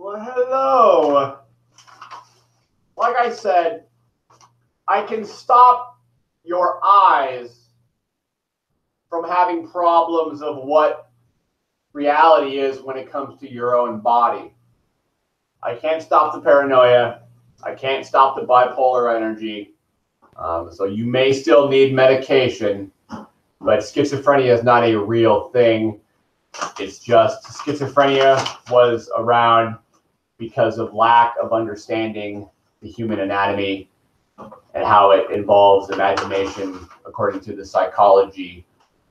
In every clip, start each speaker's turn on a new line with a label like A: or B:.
A: Well, hello. Like I said, I can stop your eyes from having problems of what reality is when it comes to your own body. I can't stop the paranoia. I can't stop the bipolar energy. So you may still need medication, but schizophrenia is not a real thing. It's just schizophrenia was around because of lack of understanding the human anatomy and how it involves imagination according to the psychology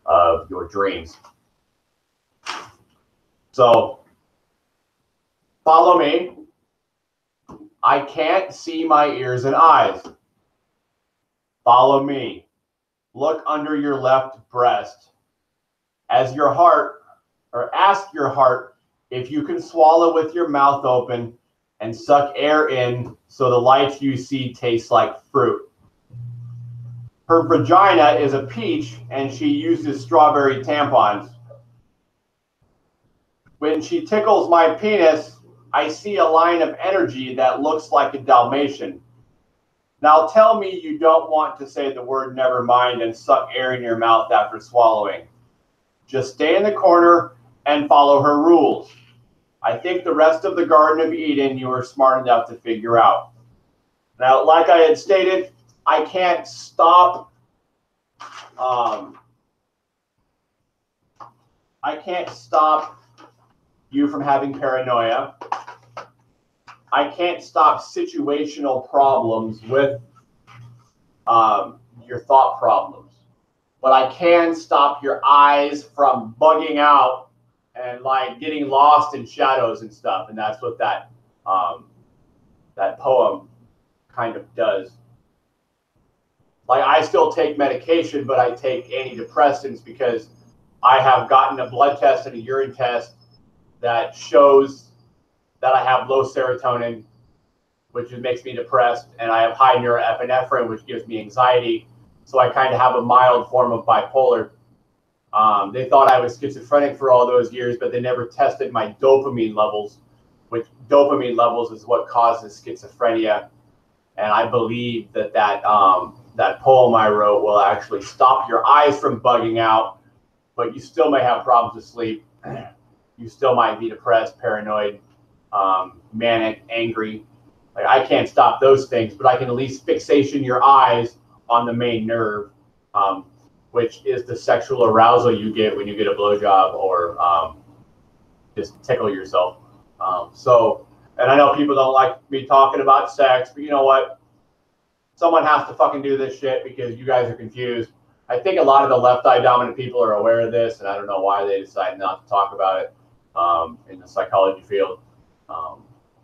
A: of your dreams. So follow me. I can't see my ears and eyes. Follow me. Look under your left breast. As your heart, or ask your heart if you can swallow with your mouth open and suck air in so the lights you see taste like fruit. Her vagina is a peach and she uses strawberry tampons. When she tickles my penis, I see a line of energy that looks like a Dalmatian. Now tell me you don't want to say the word never mind and suck air in your mouth after swallowing. Just stay in the corner and follow her rules. I think the rest of the Garden of Eden you are smart enough to figure out. Now, like I had stated, I can't stop you from having paranoia. I can't stop situational problems with your thought problems. But I can stop your eyes from bugging out and like getting lost in shadows and stuff. And that's what that poem kind of does. Like I still take medication, but I take antidepressants because I have gotten a blood test and a urine test that shows that I have low serotonin, which makes me depressed, and I have high norepinephrine, which gives me anxiety. So I kind of have a mild form of bipolar. They thought I was schizophrenic for all those years, but they never tested my dopamine levels, which dopamine levels is what causes schizophrenia. And I believe that that poem I wrote will actually stop your eyes from bugging out, but you still may have problems with sleep. You still might be depressed, paranoid, manic, angry. Like I can't stop those things, but I can at least fixation your eyes on the main nerve, which is the sexual arousal you get when you get a blowjob or just tickle yourself. And I know people don't like me talking about sex, but you know what? Someone has to fucking do this shit because you guys are confused. I think a lot of the left eye dominant people are aware of this, and I don't know why they decide not to talk about it in the psychology field.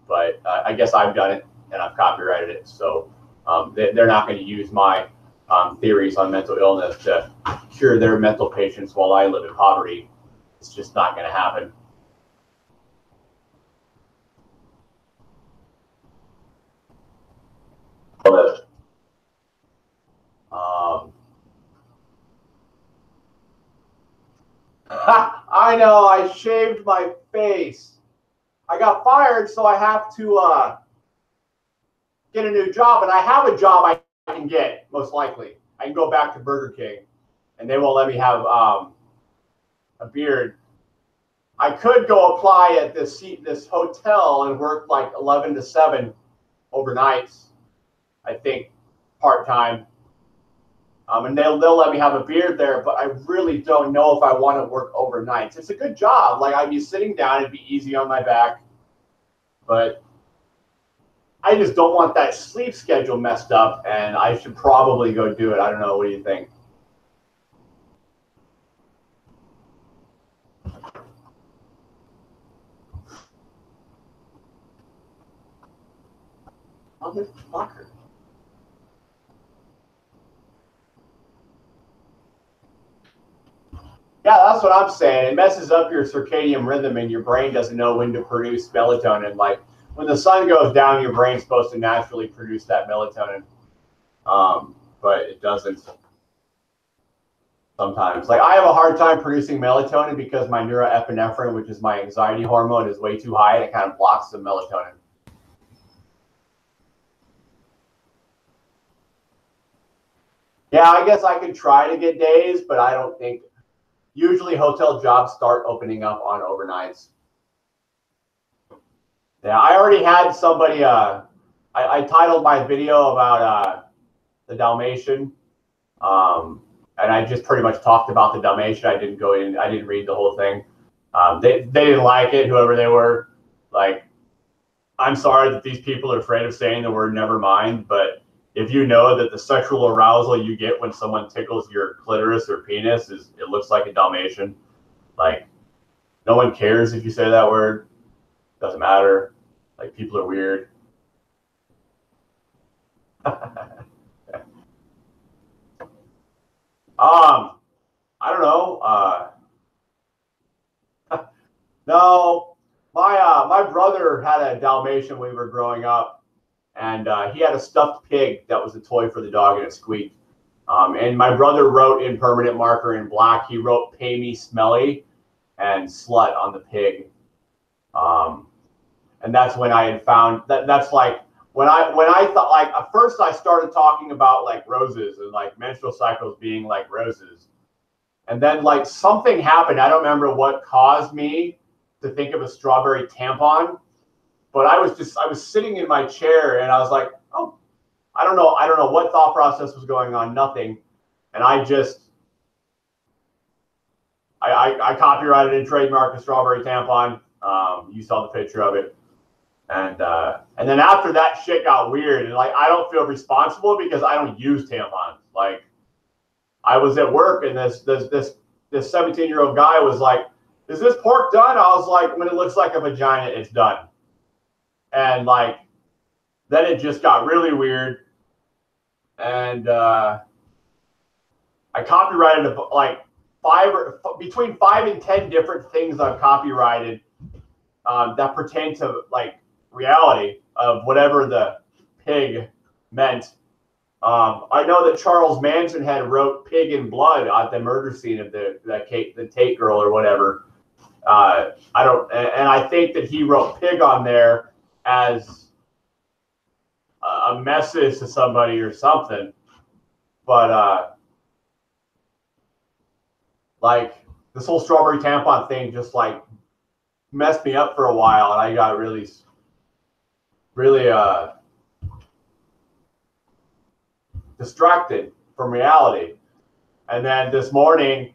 A: But I guess I've done it and I've copyrighted it. So they're not going to use my theories on mental illness to cure their mental patients while I live in poverty. It's just not going to happen. I know, I shaved my face. I got fired, so I have to get a new job, and I have a job I can get, most likely. I can go back to Burger King, and they won't let me have a beard. I could go apply at this hotel and work like 11 to 7 overnights, I think, part-time. And they'll let me have a beard there, but I really don't know if I want to work overnights. It's a good job. Like I'd be sitting down, it'd be easy on my back, but I just don't want that sleep schedule messed up, and I should probably go do it. I don't know. What do you think? Motherfucker. Yeah, that's what I'm saying. It messes up your circadian rhythm, and your brain doesn't know when to produce melatonin. Like when the sun goes down, your brain's supposed to naturally produce that melatonin, but it doesn't. sometimes. Like I have a hard time producing melatonin because my norepinephrine, which is my anxiety hormone, is way too high and it kind of blocks the melatonin. Yeah, I guess I could try to get days, but I don't think. Usually hotel jobs start opening up on overnights. Yeah, I already had somebody, I titled my video about the Dalmatian. And I just pretty much talked about the Dalmatian. I didn't go in, I didn't read the whole thing. They didn't like it, whoever they were. Like, I'm sorry that these people are afraid of saying the word never mind, but if you know that the sexual arousal you get when someone tickles your clitoris or penis is, it looks like a Dalmatian. Like, no one cares if you say that word. Doesn't matter. Like, people are weird. I don't know. No, my brother had a Dalmatian when we were growing up, and he had a stuffed pig that was a toy for the dog, and it squeaked. And my brother wrote in permanent marker in black. He wrote "Pay me smelly" and "slut" on the pig. And that's when I had found that. That's like when I thought, like, at first I started talking about like roses and like menstrual cycles being like roses. And then like something happened. I don't remember what caused me to think of a strawberry tampon, but I was sitting in my chair and I was like, oh, I don't know what thought process was going on, nothing. And I copyrighted and trademarked a strawberry tampon. You saw the picture of it. And then after that shit got weird, and like I don't feel responsible because I don't use tampons. Like, I was at work and this 17-year-old guy was like, "Is this pork done?" I was like, "When it looks like a vagina, it's done." And like, then it just got really weird. And I copyrighted like between 5 and 10 different things I've copyrighted that pertain to like reality of whatever the pig meant. I know that Charles Manson had wrote "pig in blood" at the murder scene of the Tate girl or whatever. I don't, and I think that he wrote "pig" on there as a message to somebody or something. But like this whole strawberry tampon thing just like messed me up for a while, and I got really distracted from reality. And then this morning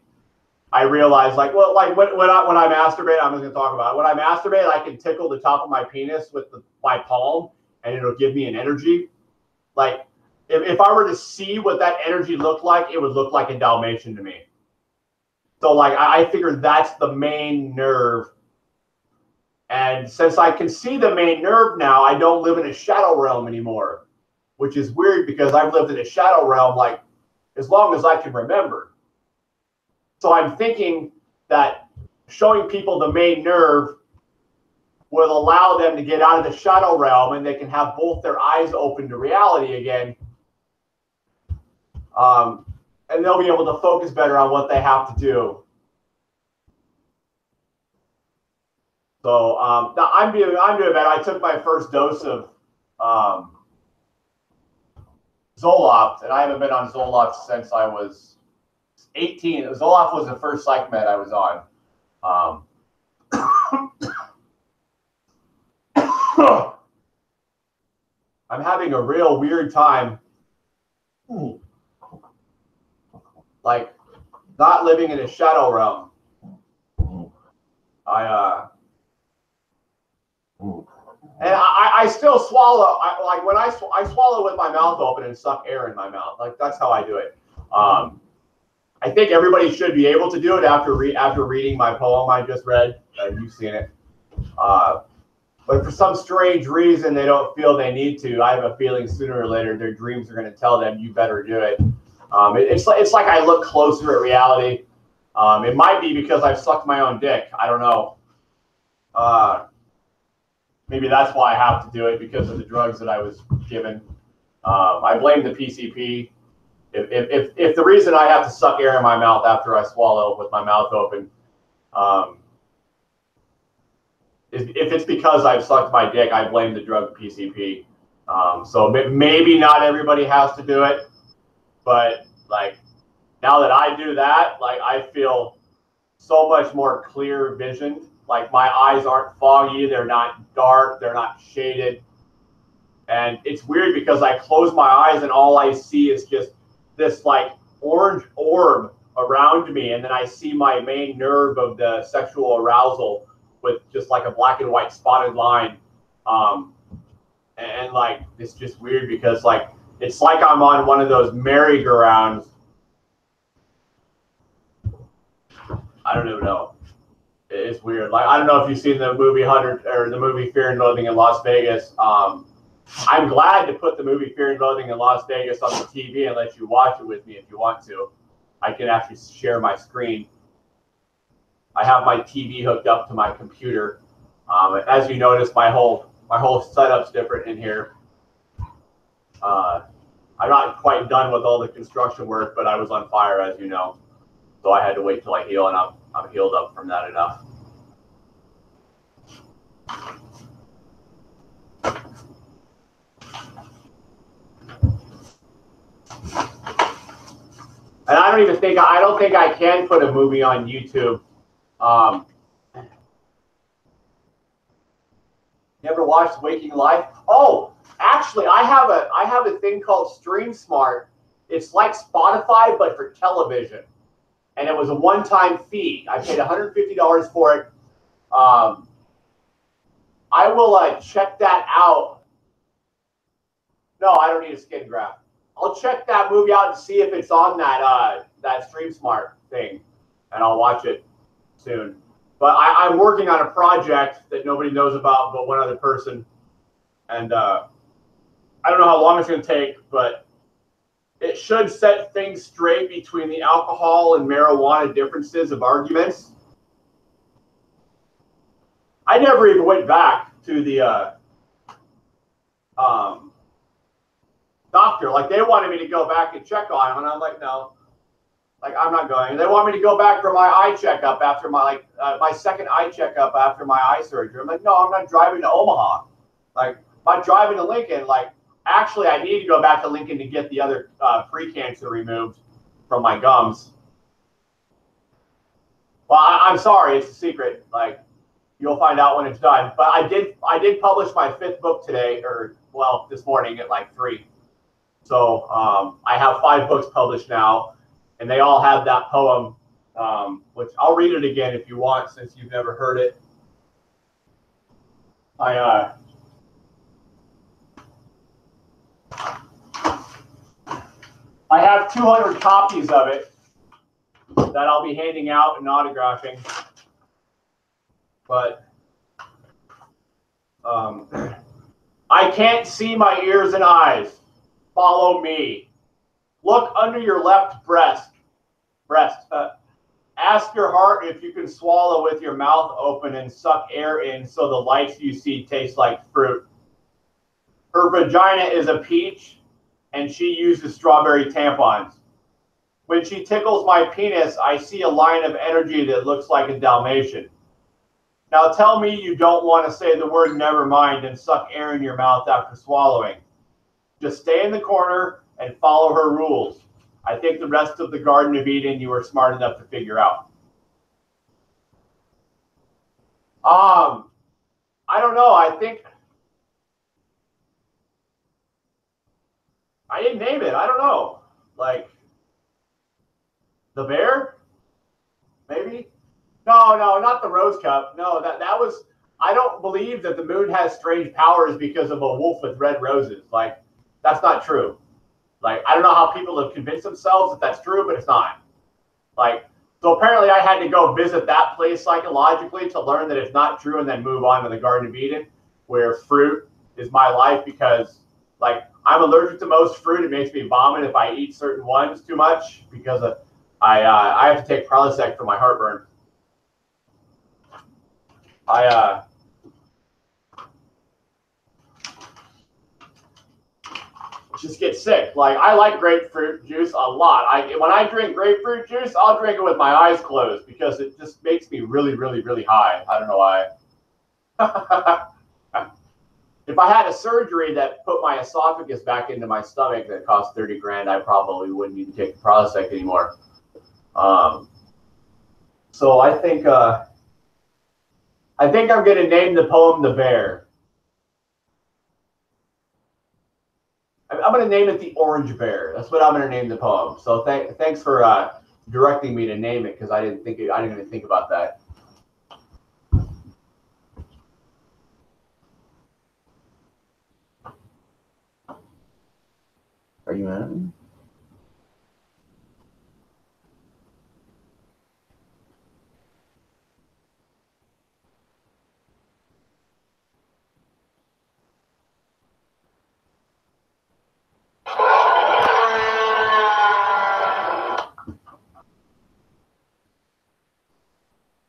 A: I realized, like, well, like when I masturbate, I'm just gonna talk about it. When I masturbate, I can tickle the top of my penis with my palm and it'll give me an energy. Like if I were to see what that energy looked like, it would look like a Dalmatian to me. So like I figured that's the main nerve. And since I can see the main nerve now, I don't live in a shadow realm anymore, which is weird because I've lived in a shadow realm like as long as I can remember. So I'm thinking that showing people the main nerve will allow them to get out of the shadow realm and they can have both their eyes open to reality again. And they'll be able to focus better on what they have to do. So I'm doing better. I took my first dose of Zoloft, and I haven't been on Zoloft since I was 18. Zoloft was the first psych med I was on. I'm having a real weird time, like not living in a shadow realm. And I still swallow. Like when I swallow with my mouth open and suck air in my mouth. Like that's how I do it. I think everybody should be able to do it after reading my poem I just read. You've seen it. But for some strange reason, they don't feel they need to. I have a feeling sooner or later their dreams are going to tell them you better do it. It's like I look closer at reality. It might be because I've sucked my own dick. I don't know. Maybe that's why I have to do it, because of the drugs that I was given. I blame the PCP. If the reason I have to suck air in my mouth after I swallow with my mouth open, if it's because I've sucked my dick, I blame the drug PCP. So maybe not everybody has to do it, but like now that I do that, like I feel so much more clear visioned. Like my eyes aren't foggy, they're not dark, they're not shaded. And it's weird because I close my eyes and all I see is just this like orange orb around me, and then I see my main nerve of the sexual arousal with just like a black and white spotted line. And like it's just weird because like it's like I'm on one of those merry-go-rounds. I don't even know. It's weird. Like I don't know if you've seen the movie the movie Fear and Loathing in Las Vegas. I'm glad to put the movie Fear and Loathing in Las Vegas on the TV and let you watch it with me if you want to. I can actually share my screen. I have my TV hooked up to my computer. As you notice, my whole setup's different in here. I'm not quite done with all the construction work, but I was on fire, as you know. So I had to wait till I heal, and I'm healed up from that enough. And I don't think I can put a movie on YouTube. You ever watched Waking Life? Oh, actually, I have a thing called Stream Smart. It's like Spotify, but for television. And it was a one-time fee. I paid $150 for it. I will check that out. No, I don't need a skin graft. I'll check that movie out and see if it's on that Stream Smart thing, and I'll watch it soon. But I'm working on a project that nobody knows about but one other person, and I don't know how long it's going to take, but it should set things straight between the alcohol and marijuana differences of arguments. I never even went back to the doctor. Like they wanted me to go back and check on him, and I'm like, no, like I'm not going. They want me to go back for my eye checkup after my my second eye checkup after my eye surgery. I'm like, no, I'm not driving to Omaha. Like I'm not driving to Lincoln. Like actually, I need to go back to Lincoln to get the other pre-cancer removed from my gums. Well, I'm sorry, it's a secret. Like you'll find out when it's done. But I did publish my 5th book today, or well, this morning at like 3. So I have 5 books published now, and they all have that poem, which I'll read it again if you want, since you've never heard it. I have 200 copies of it that I'll be handing out and autographing. But I can't see my ears and eyes. Follow me. Look under your left breast. Ask your heart if you can swallow with your mouth open and suck air in so the lights you see taste like fruit. Her vagina is a peach, and she uses strawberry tampons. When she tickles my penis, I see a line of energy that looks like a Dalmatian. Now tell me you don't want to say the word never mind and suck air in your mouth after swallowing. Just stay in the corner and follow her rules. I think the rest of the Garden of Eden you were smart enough to figure out. I don't know. I think I didn't name it. I don't know. Like the bear? Maybe? No, not the rose cup. No, that was. I don't believe that the moon has strange powers because of a wolf with red roses. Like that's not true. Like I don't know how people have convinced themselves that that's true, but it's not. Like so apparently I had to go visit that place psychologically to learn that it's not true, and then move on to the Garden of Eden, where fruit is my life, because like I'm allergic to most fruit. It makes me vomit if I eat certain ones too much because I have to take Prilosec for my heartburn. just get sick. Like, I like grapefruit juice a lot. When I drink grapefruit juice, I'll drink it with my eyes closed because it just makes me really, really, really high. I don't know why. If I had a surgery that put my esophagus back into my stomach that cost 30 grand, I probably wouldn't even take the Prozac anymore. So I think I'm going to name the poem "The Bear." I'm going to name it "The Orange Bear." That's what I'm going to name the poem. So thanks for directing me to name it because I didn't even think about that. Are you mad at me?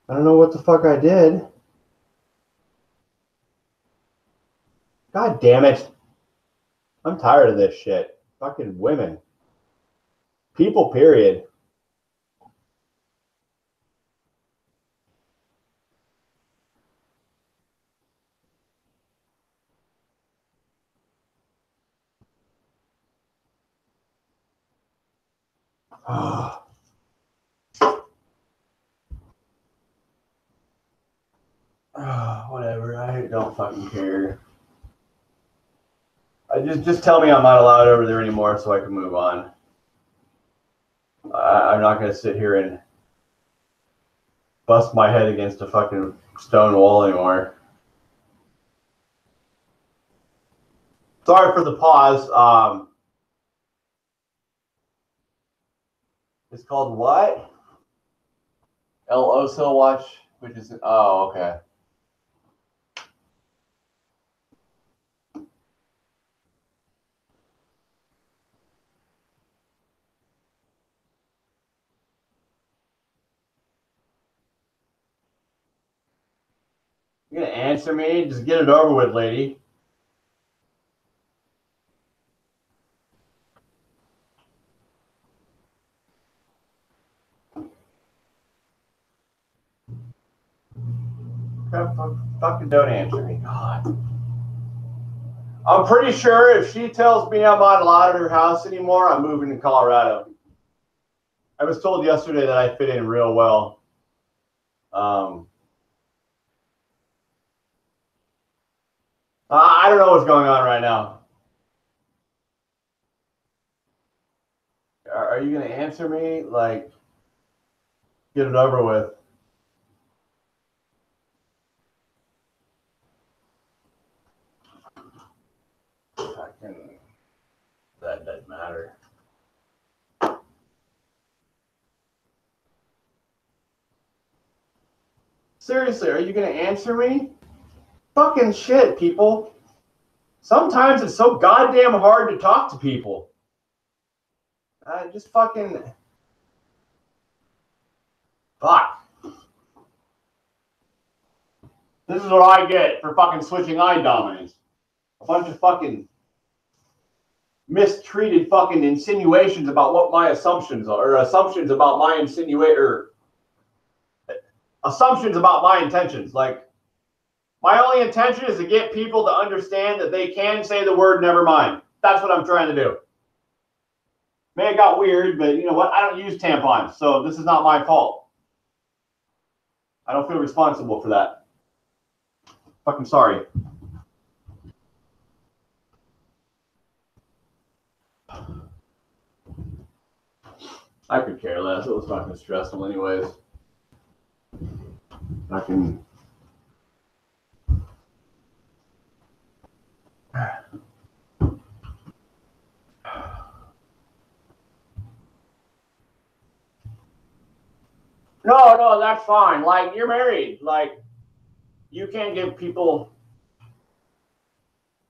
A: I don't know what the fuck I did. God damn it. I'm tired of this shit. Fucking women. People, period. Whatever. I don't fucking care. Just tell me I'm not allowed over there anymore so I can move on. I'm not going to sit here and bust my head against a fucking stone wall anymore. Sorry for the pause. It's called what? El Oso Watch, which is, oh, okay. You gonna answer me? Just get it over with, lady. Fucking don't answer me. God. I'm pretty sure if she tells me I'm not allowed at her house anymore, I'm moving to Colorado. I was told yesterday that I fit in real well. I don't know what's going on right now. Are you going to answer me? Like, get it over with. That doesn't matter. Seriously, are you going to answer me? Fucking shit, people. Sometimes it's so goddamn hard to talk to people. Just fucking... Fuck. This is what I get for fucking switching eye dominance. A bunch of fucking mistreated fucking insinuations about what my assumptions are, or assumptions about my assumptions about my intentions. Like, my only intention is to get people to understand that they can say the word never mind. That's what I'm trying to do. Man, it got weird, but you know what? I don't use tampons, so this is not my fault. I don't feel responsible for that. Fucking sorry. I could care less. It was fucking stressful anyways. Fucking... No, that's fine. Like, you're married. Like, you can't give people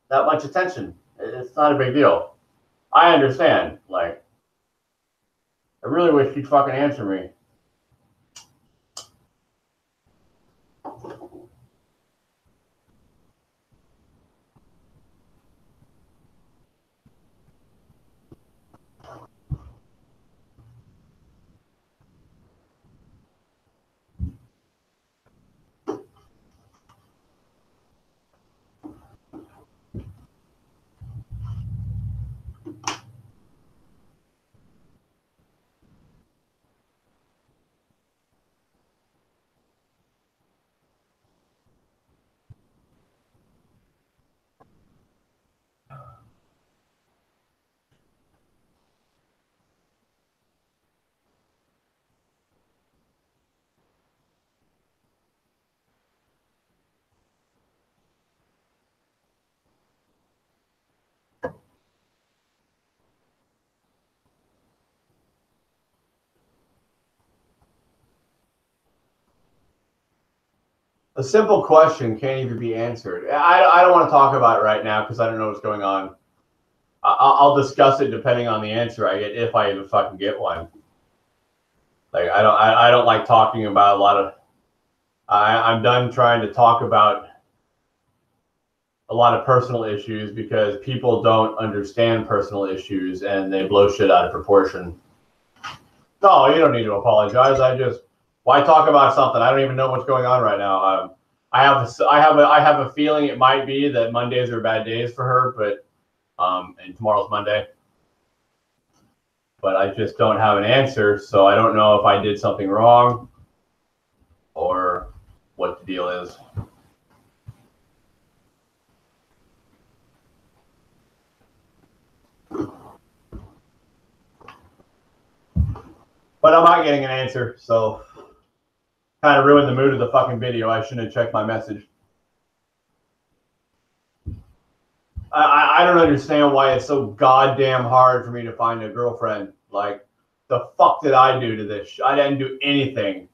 A: that much attention. It's not a big deal. I understand. Like, I really wish you'd fucking answer me. A simple question can't even be answered. I don't want to talk about it right now because I don't know what's going on. I'll discuss it depending on the answer I get, if I even fucking get one. Like I don't like talking about a lot of. I'm done trying to talk about a lot of personal issues because people don't understand personal issues and they blow shit out of proportion. No, you don't need to apologize. Why talk about something? I don't even know what's going on right now. I have a feeling it might be that Mondays are bad days for her, but and tomorrow's Monday. But I just don't have an answer, so I don't know if I did something wrong or what the deal is. But I'm not getting an answer, so kind of ruined the mood of the fucking video. I shouldn't have checked my message. I don't understand why it's so goddamn hard for me to find a girlfriend. Like, the fuck did I do to this? I didn't do anything.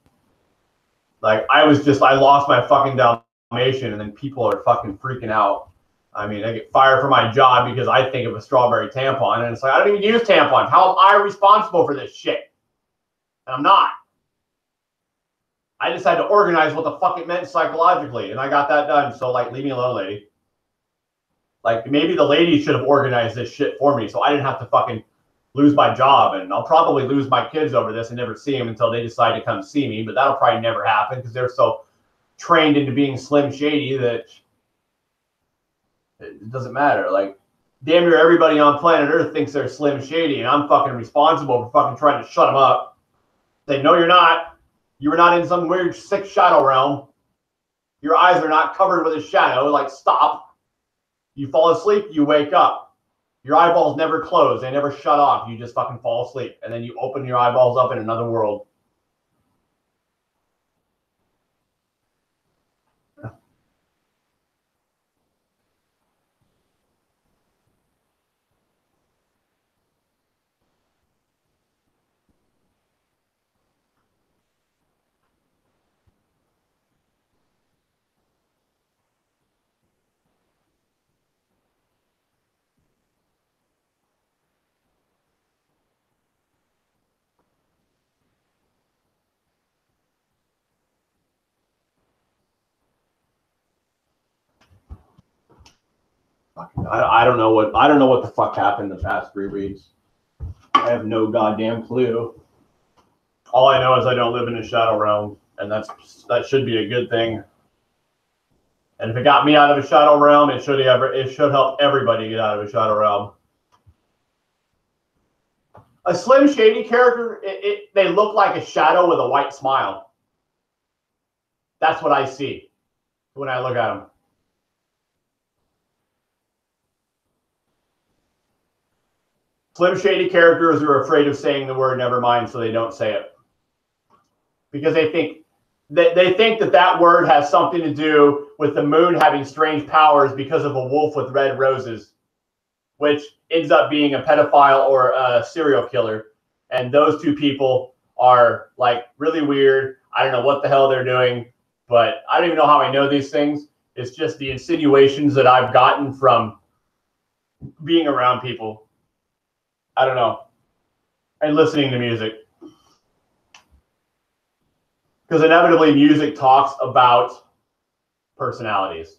A: Like, I lost my fucking Dalmatian, and then people are fucking freaking out. I mean, I get fired from my job because I think of a strawberry tampon, and it's like, I don't even use tampons. How am I responsible for this shit? And I'm not. I just had to organize what the fuck it meant psychologically, and I got that done. So, like, leave me alone, lady. Like, maybe the lady should have organized this shit for me so I didn't have to fucking lose my job. And I'll probably lose my kids over this and never see them until they decide to come see me. But that'll probably never happen because they're so trained into being Slim Shady that it doesn't matter. Like, damn near everybody on planet Earth thinks they're Slim Shady, and I'm fucking responsible for fucking trying to shut them up. Say, no, you're not. You were not in some weird sick shadow realm. Your eyes are not covered with a shadow. Like, stop. You fall asleep, you wake up. Your eyeballs never close. They never shut off. You just fucking fall asleep. And then you open your eyeballs up in another world. I don't know what the fuck happened the past 3 weeks. I have no goddamn clue. All I know is I don't live in a shadow realm, and that should be a good thing. And if it got me out of a shadow realm, it should help everybody get out of a shadow realm. A Slim Shady character, they look like a shadow with a white smile. That's what I see when I look at them. Slim Shady characters are afraid of saying the word never mind, so they don't say it. Because they think that word has something to do with the moon having strange powers because of a wolf with red roses, which ends up being a pedophile or a serial killer. And those two people are like really weird. I don't know what the hell they're doing, but I don't even know how I know these things. It's just the insinuations that I've gotten from being around people. I don't know. And listening to music. Because inevitably music talks about personalities.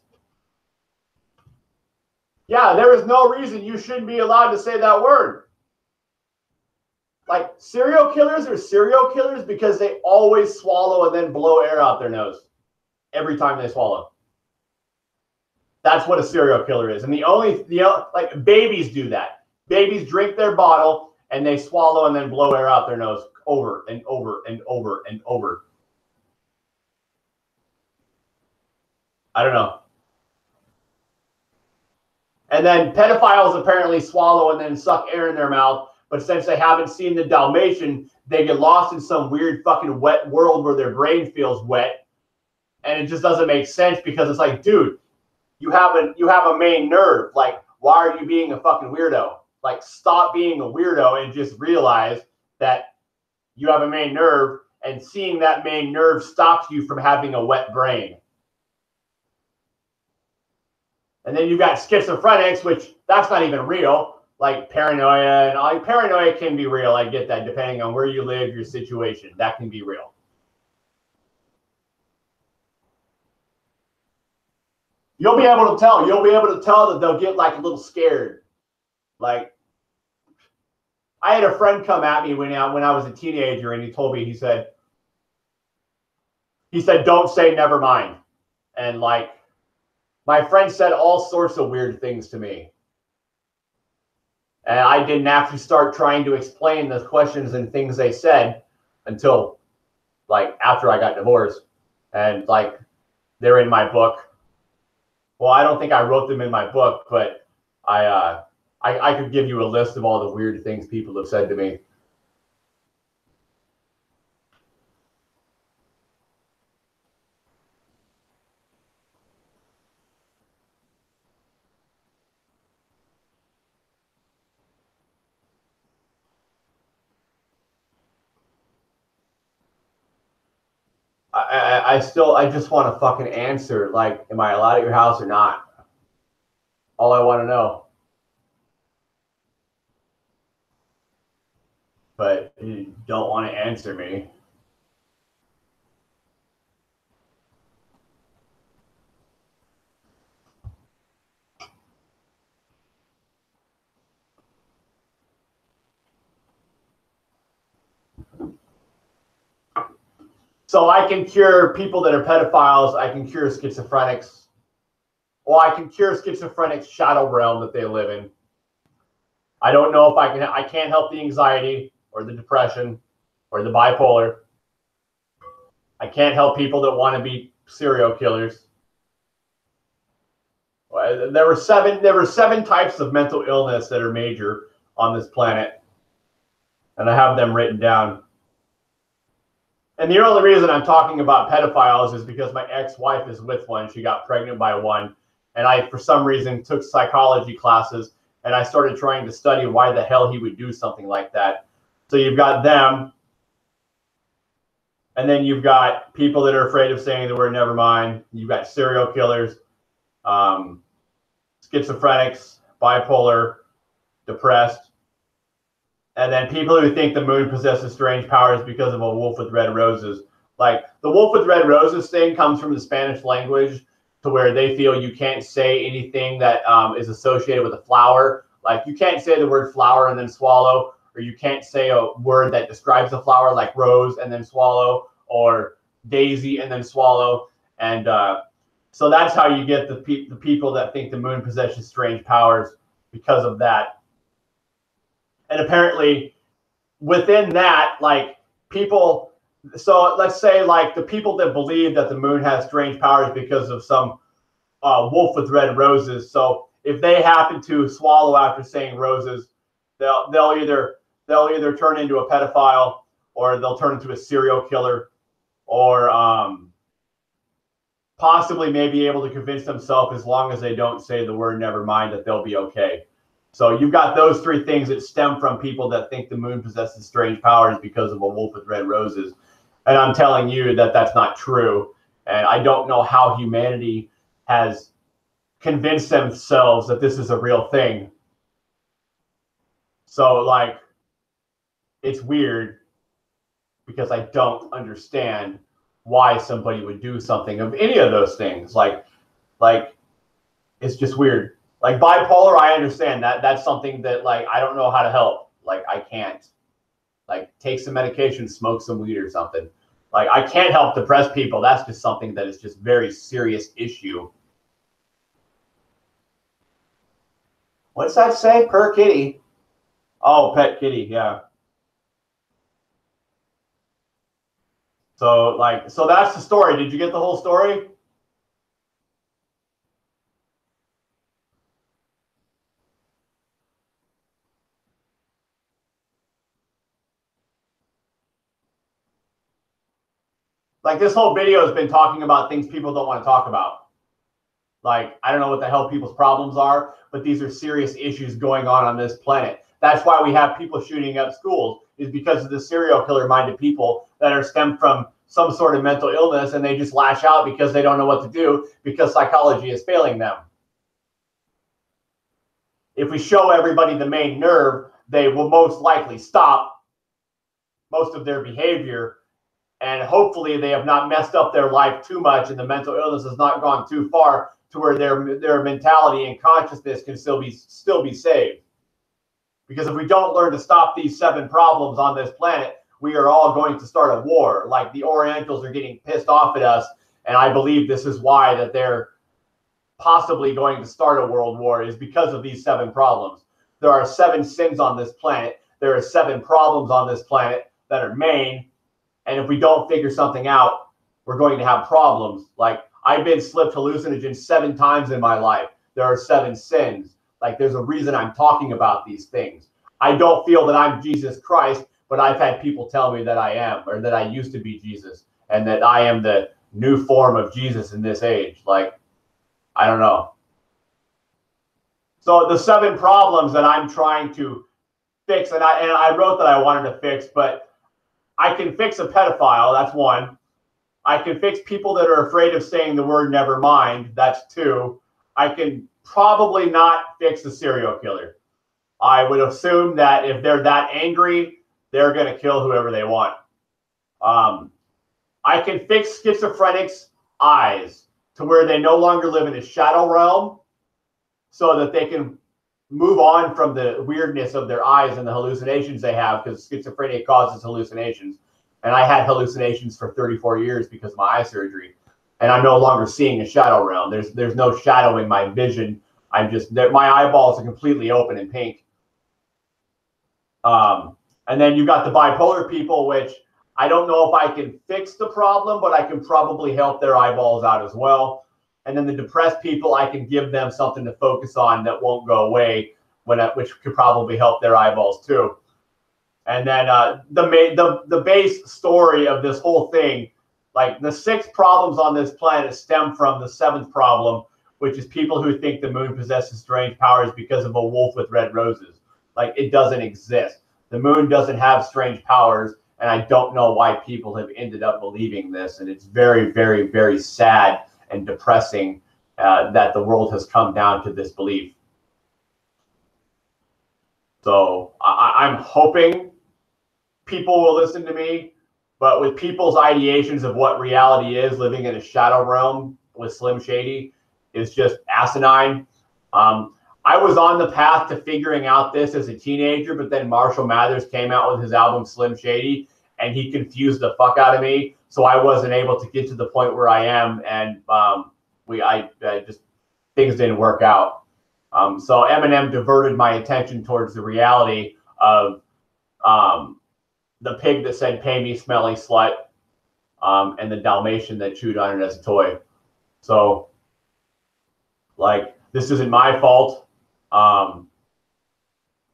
A: Yeah, there is no reason you shouldn't be allowed to say that word. Like, serial killers are serial killers because they always swallow and then blow air out their nose every time they swallow. That's what a serial killer is. And like, babies do that. Babies drink their bottle and they swallow and then blow air out their nose over and over and over and over. I don't know. And then pedophiles apparently swallow and then suck air in their mouth. But since they haven't seen the Dalmatian, they get lost in some weird fucking wet world where their brain feels wet. And it just doesn't make sense because it's like, dude, you have a main nerve. Like, why are you being a fucking weirdo? Like, stop being a weirdo and just realize that you have a main nerve, and seeing that main nerve stops you from having a wet brain. And then you've got schizophrenics, which that's not even real, like paranoia. And like, paranoia can be real. I get that, depending on where you live, your situation. That can be real. You'll be able to tell. You'll be able to tell that they'll get like a little scared. Like, I had a friend come at me when I was a teenager, and he told me, he said, don't say never mind. And like, my friend said all sorts of weird things to me. And I didn't actually start trying to explain the questions and things they said until like after I got divorced. And like, they're in my book. Well, I don't think I wrote them in my book, but I could give you a list of all the weird things people have said to me. I just want to fucking answer, like, am I allowed at your house or not? All I want to know. But you don't want to answer me. So I can cure people that are pedophiles. I can cure schizophrenics. Well, I can cure schizophrenics' shadow realm that they live in. I don't know if I can. I can't help the anxiety or the depression or the bipolar. I can't help people that want to be serial killers. There were seven types of mental illness that are major on this planet, and I have them written down. And the only reason I'm talking about pedophiles is because my ex-wife is with one. She got pregnant by one. And I, for some reason, took psychology classes. And I started trying to study why the hell he would do something like that. So you've got them. And then you've got people that are afraid of saying the word never mind. You've got serial killers, schizophrenics, bipolar, depressed. And then people who think the moon possesses strange powers because of a wolf with red roses. Like, the wolf with red roses thing comes from the Spanish language, to where they feel you can't say anything that is associated with a flower. Like, you can't say the word flower and then swallow, or you can't say a word that describes a flower, like rose and then swallow, or daisy and then swallow. And so that's how you get the people that think the moon possesses strange powers, because of that. And apparently within that, like, people, so let's say like the people that believe that the moon has strange powers because of some wolf with red roses. So if they happen to swallow after saying roses, they'll either turn into a pedophile, or they'll turn into a serial killer, or possibly may be able to convince themselves, as long as they don't say the word never mind, that they'll be okay. So you've got those three things that stem from people that think the moon possesses strange powers because of a wolf with red roses. And I'm telling you that that's not true. And I don't know how humanity has convinced themselves that this is a real thing. So, like, it's weird, because I don't understand why somebody would do something of any of those things. Like it's just weird. Like, bipolar, I understand that. That's something that, like, I don't know how to help. Like, I can't. Like, take some medication, smoke some weed or something. Like, I can't help depressed people. That's just something that is just very serious issue. What's that say? Per kitty. Oh, pet kitty, yeah. So, like, so that's the story. Did you get the whole story? Like, this whole video has been talking about things people don't want to talk about. Like, I don't know what the hell people's problems are, but these are serious issues going on this planet. That's why we have people shooting up schools, is because of the serial killer-minded people that are stemmed from some sort of mental illness, and they just lash out because they don't know what to do, because psychology is failing them. if we show everybody the main nerve, they will most likely stop most of their behavior. And hopefully they have not messed up their life too much and the mental illness has not gone too far to where their mentality and consciousness can still be saved. Because if we don't learn to stop these 7 problems on this planet, we are all going to start a war. Like the Orientals are getting pissed off at us, and I believe this is why that they're possibly going to start a world war, is because of these 7 problems. There are 7 sins on this planet. There are 7 problems on this planet that are main, and if we don't figure something out, we're going to have problems. Like, I've been slipped hallucinogens 7 times in my life. There are 7 sins. Like, there's a reason I'm talking about these things. I don't feel that I'm Jesus Christ, but I've had people tell me that I am, or that I used to be Jesus, and that I am the new form of Jesus in this age. Like, I don't know. So the 7 problems that I'm trying to fix, and I wrote that I wanted to fix, but I can fix a pedophile. That's 1. I can fix people that are afraid of saying the word never mind. That's 2. I can probably not fix a serial killer. I would assume that if they're that angry, they're going to kill whoever they want. I can fix schizophrenics' eyes to where they no longer live in a shadow realm, so that they can move on from the weirdness of their eyes and the hallucinations they have, because schizophrenia causes hallucinations. And I had hallucinations for 34 years because of my eye surgery. And I'm no longer seeing a shadow realm. There's no shadow in my vision. I'm just, my eyeballs are completely open and pink. And then you got the bipolar people, which I don't know if I can fix the problem, but I can probably help their eyeballs out as well. And then the depressed people, I can give them something to focus on that won't go away, which could probably help their eyeballs too. And then the base story of this whole thing, like the 6 problems on this planet stem from the 7th problem, which is people who think the moon possesses strange powers because of a wolf with red roses. Like, it doesn't exist. The moon doesn't have strange powers, and I don't know why people have ended up believing this. And it's very, very, very sad and depressing that the world has come down to this belief. So I'm hoping people will listen to me, but with people's ideations of what reality is, living in a shadow realm with Slim Shady is just asinine. I was on the path to figuring out this as a teenager, but then Marshall Mathers came out with his album Slim Shady, and he confused the fuck out of me. So I wasn't able to get to the point where I am, and I just, things didn't work out. So Eminem diverted my attention towards the reality of the pig that said, "Pay me, smelly slut," and the Dalmatian that chewed on it as a toy. So, like, this isn't my fault.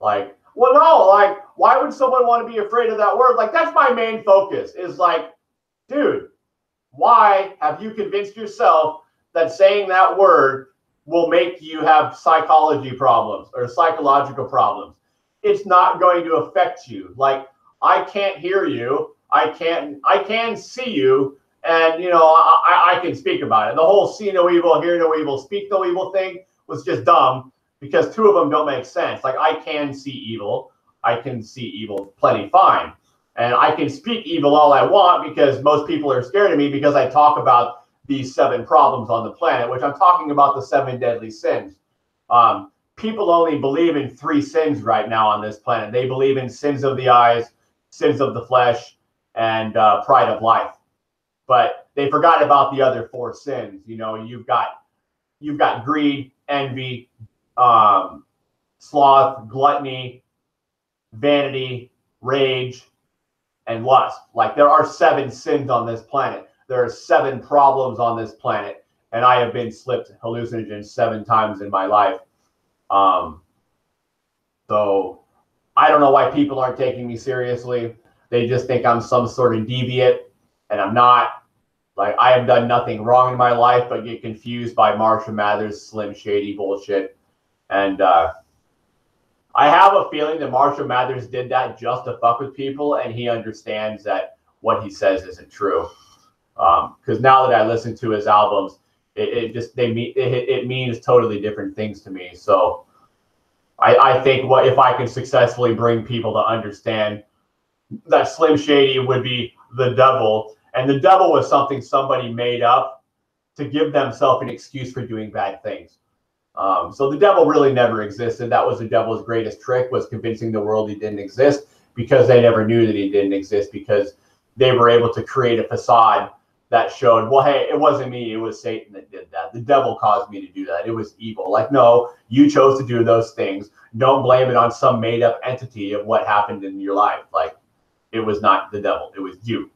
A: Like, well, no, like, why would someone want to be afraid of that word? Like, that's my main focus, is like, dude, why have you convinced yourself that saying that word will make you have psychology problems or psychological problems? It's not going to affect you. Like, I can't hear you. I can see you. And, you know, I can speak about it. The whole see no evil, hear no evil, speak no evil thing was just dumb, because 2 of them don't make sense. Like, I can see evil. I can see evil plenty fine. And I can speak evil all I want, because most people are scared of me because I talk about these 7 problems on the planet, which I'm talking about the 7 deadly sins. People only believe in 3 sins right now on this planet. They believe in sins of the eyes, sins of the flesh, and pride of life. But they forgot about the other 4 sins. You know, you've got greed, envy, sloth, gluttony, vanity, rage, and lust. Like, there are 7 sins on this planet. There are 7 problems on this planet, and I have been slipped hallucinogens 7 times in my life. So I don't know why people aren't taking me seriously. They just think I'm some sort of deviant, and I'm not. Like, I have done nothing wrong in my life but get confused by Marshall Mathers' Slim Shady bullshit. And I have a feeling that Marshall Mathers did that just to fuck with people, and he understands that what he says isn't true. Because now that I listen to his albums, it means totally different things to me. So I think what if I can successfully bring people to understand that Slim Shady would be the devil, and the devil was something somebody made up to give themselves an excuse for doing bad things. So the devil really never existed. That was the devil's greatest trick, was convincing the world he didn't exist, because they never knew that he didn't exist, because they were able to create a facade that showed, well, hey, it wasn't me, it was Satan that did that. The devil caused me to do that. It was evil. Like, no, you chose to do those things. Don't blame it on some made up entity of what happened in your life. Like, it was not the devil, it was you.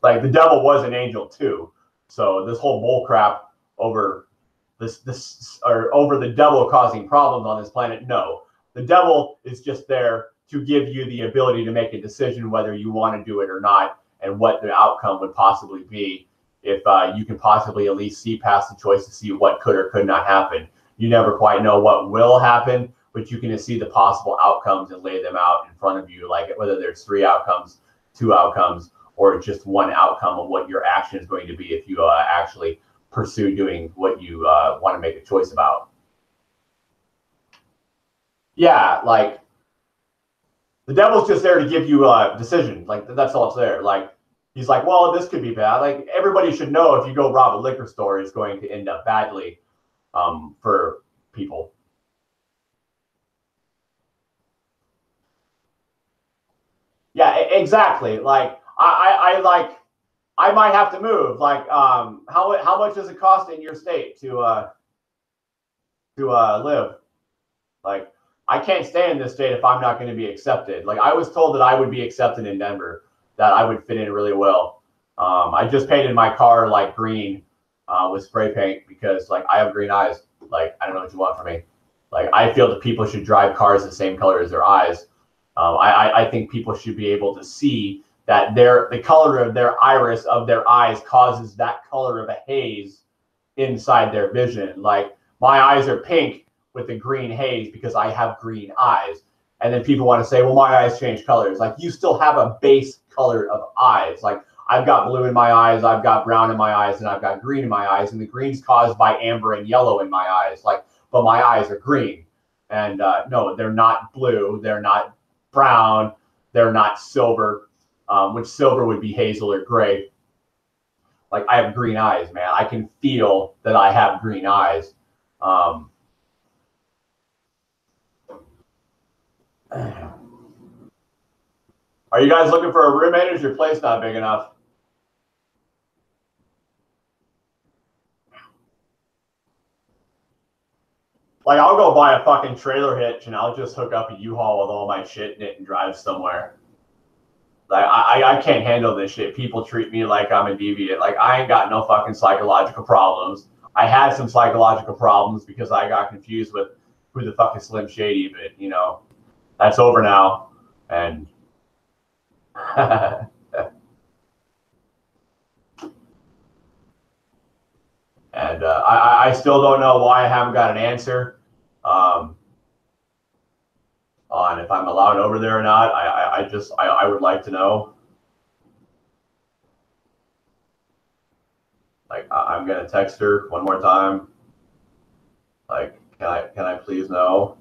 A: Like, the devil was an angel too. So this whole bull crap over over the devil causing problems on this planet, no. The devil is just there to give you the ability to make a decision whether you want to do it or not, and what the outcome would possibly be, if you can possibly at least see past the choice to see what could or could not happen. You never quite know what will happen, but you can see the possible outcomes and lay them out in front of you, like whether there's 3 outcomes, 2 outcomes, or just one outcome of what your action is going to be if you actually pursue doing what you want to make a choice about. Yeah, like, the devil's just there to give you a decision. Like, that's all it's there. Like, he's like, well, this could be bad. Like, everybody should know if you go rob a liquor store, it's going to end up badly for people. Yeah, exactly. Like, I might have to move. Like, how much does it cost in your state to live? Like, I can't stay in this state if I'm not going to be accepted. Like, I was told that I would be accepted in Denver, that I would fit in really well. I just painted my car like green with spray paint, because like I have green eyes. Like, I don't know what you want from me. Like, I feel that people should drive cars the same color as their eyes. I think people should be able to see that the color of their iris of their eyes causes that color of a haze inside their vision. Like, my eyes are pink with a green haze because I have green eyes. And then people want to say, well, my eyes change colors. Like, you still have a base color of eyes. Like, I've got blue in my eyes, I've got brown in my eyes, and I've got green in my eyes. And the green's caused by amber and yellow in my eyes. Like, but my eyes are green. And no, they're not blue. They're not brown. They're not silver, which silver would be hazel or gray. Like, I have green eyes, man. I can feel that I have green eyes. Are you guys looking for a roommate, or is your place not big enough? Like, I'll go buy a fucking trailer hitch and I'll just hook up a U-Haul with all my shit in it and drive somewhere. Like, I can't handle this shit. People treat me like I'm a deviant. Like, I ain't got no fucking psychological problems. I had some psychological problems because I got confused with who the fuck is Slim Shady, but, you know, that's over now. And and I still don't know why I haven't got an answer on if I'm allowed over there or not. I would like to know. Like, I'm gonna text her one more time. Like, can I please know?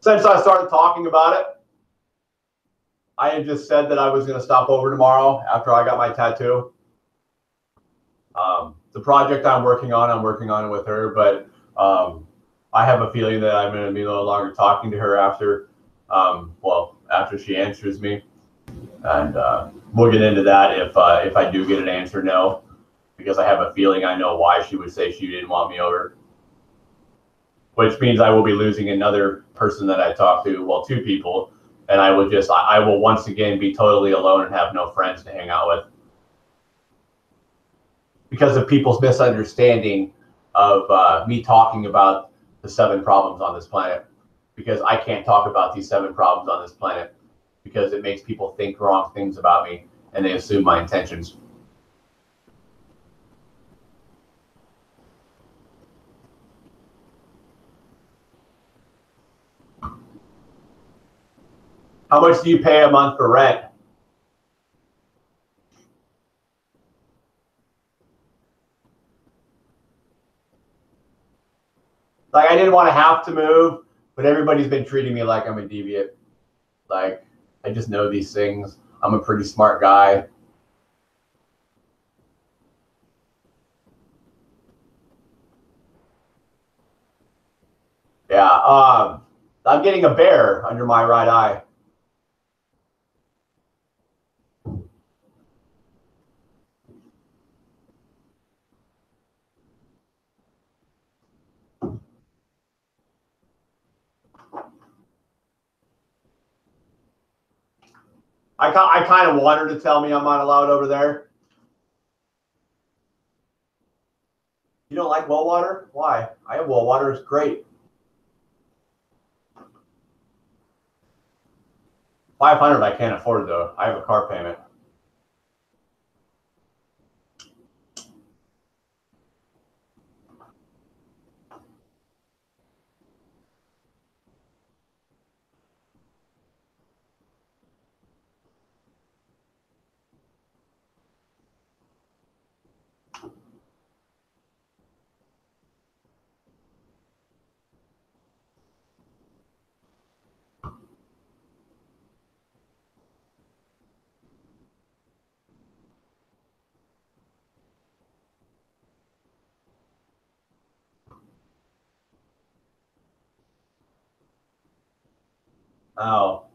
A: Since I started talking about it, I had just said that I was going to stop over tomorrow after I got my tattoo. The project I'm working on it with her, but I have a feeling that I'm going to be no longer talking to her after, after she answers me. And we'll get into that if I do get an answer no, because I have a feeling I know why she would say she didn't want me over. Which means I will be losing another person that I talked to, well, two people, and I will once again be totally alone and have no friends to hang out with. Because of people's misunderstanding of me talking about the 7 problems on this planet. Because I can't talk about these 7 problems on this planet because it makes people think wrong things about me and they assume my intentions. How much do you pay a month for rent? Like, I didn't want to have to move, but everybody's been treating me like I'm a deviant. Like, I just know these things. I'm a pretty smart guy. Yeah, I'm getting a bear under my right eye. I kind of want her to tell me I'm not allowed over there. You don't like well water? Why? I have well water. It's great. 500 I can't afford though. I have a car payment. Oh.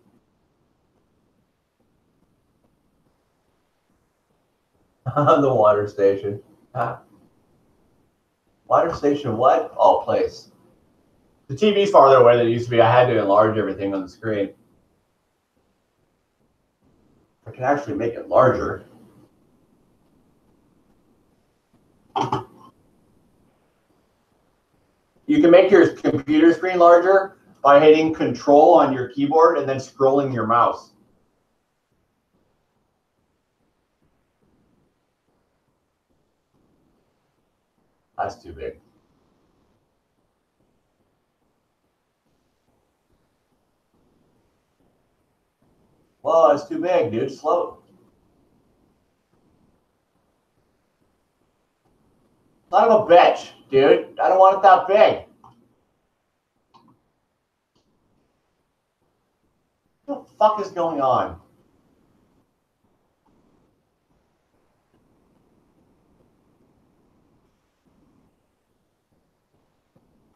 A: The water station. Water station what? Oh, place. The TV's farther away than it used to be. I had to enlarge everything on the screen. I can actually make it larger. You can make your computer screen larger by hitting Control on your keyboard and then scrolling your mouse. That's too big. Well, it's too big, dude. Slow. Son of a bitch, dude. I don't want it that big. What the fuck is going on?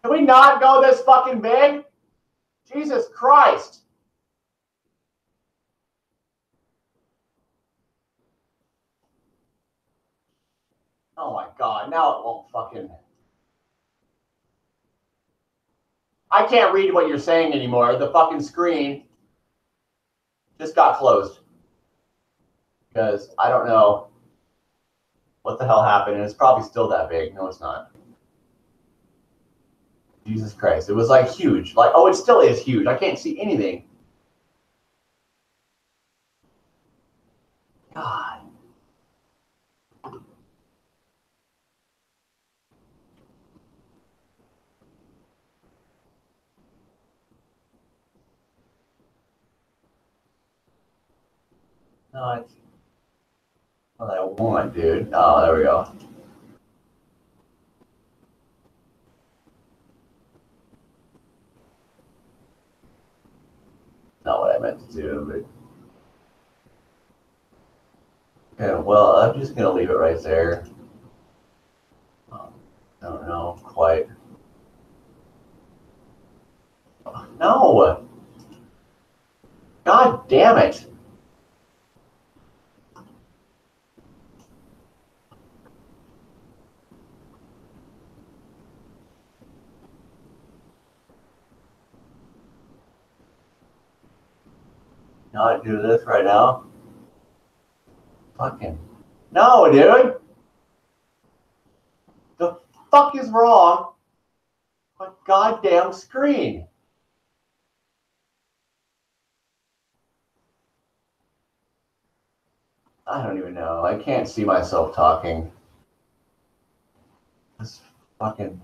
A: Can we not go this fucking big? Jesus Christ. Oh my God. Now it won't fucking. I can't read what you're saying anymore. The fucking screen just got closed. Because I don't know what the hell happened. And it's probably still that big. No, it's not. Jesus Christ. It was like huge. Like, oh, it still is huge. I can't see anything. God. No, it's what I want, dude. Oh, there we go. Not what I meant to do, but okay, well, I'm just gonna leave it right there. I don't know quite. No. God damn it. not do this right now? Fucking no, dude. The fuck is wrong with my goddamn screen? I don't even know. I can't see myself talking. This fucking.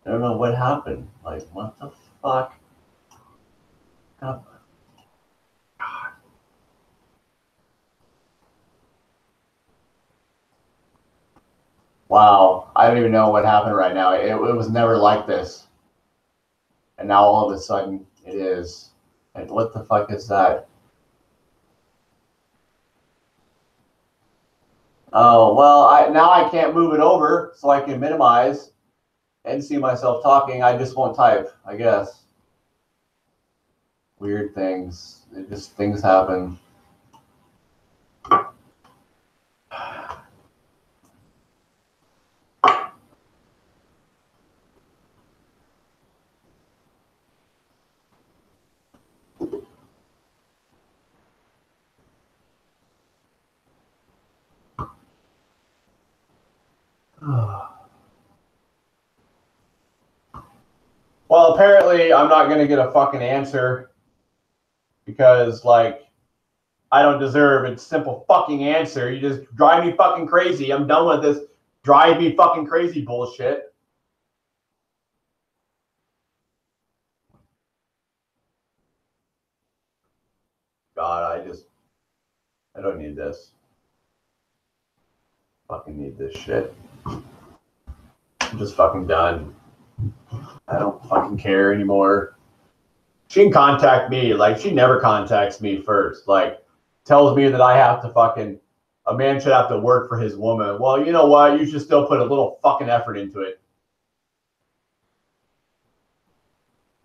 A: I don't know what happened. Like, what the fuck? Oh, God. Wow. I don't even know what happened right now. It was never like this. And now all of a sudden it is. And what the fuck is that? Oh, well, now I can't move it over so I can minimize and see myself talking. I just won't type, I guess. Weird things. Things happen. Well, apparently I'm not going to get a fucking answer because, like, I don't deserve a simple fucking answer. You just drive me fucking crazy. I'm done with this drive me fucking crazy bullshit. God, I don't need this. Fucking need this shit. I'm just fucking done. I don't fucking care anymore. She can contact me. Like, she never contacts me first. Like, tells me that I have to fucking, a man should have to work for his woman. Well, you know what? You should still put a little fucking effort into it.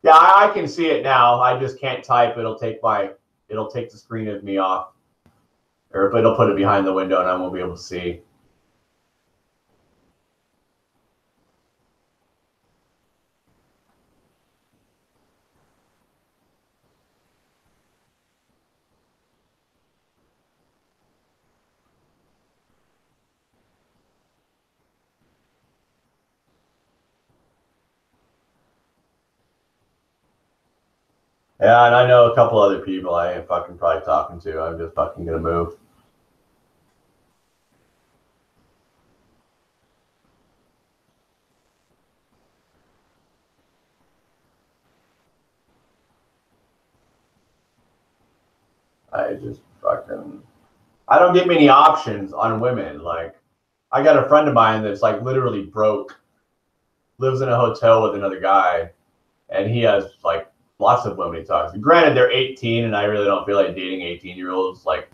A: Yeah, I can see it now. I just can't type. It'll take the screen of me off. Or it'll put it behind the window and I won't be able to see. Yeah, and I know a couple other people I ain't fucking probably talking to. I'm just fucking gonna move. I just fucking, I don't get many options on women. Like, I got a friend of mine that's like literally broke, lives in a hotel with another guy, and he has like lots of women he talks to. Granted, they're 18, and I really don't feel like dating 18-year-olds. Like,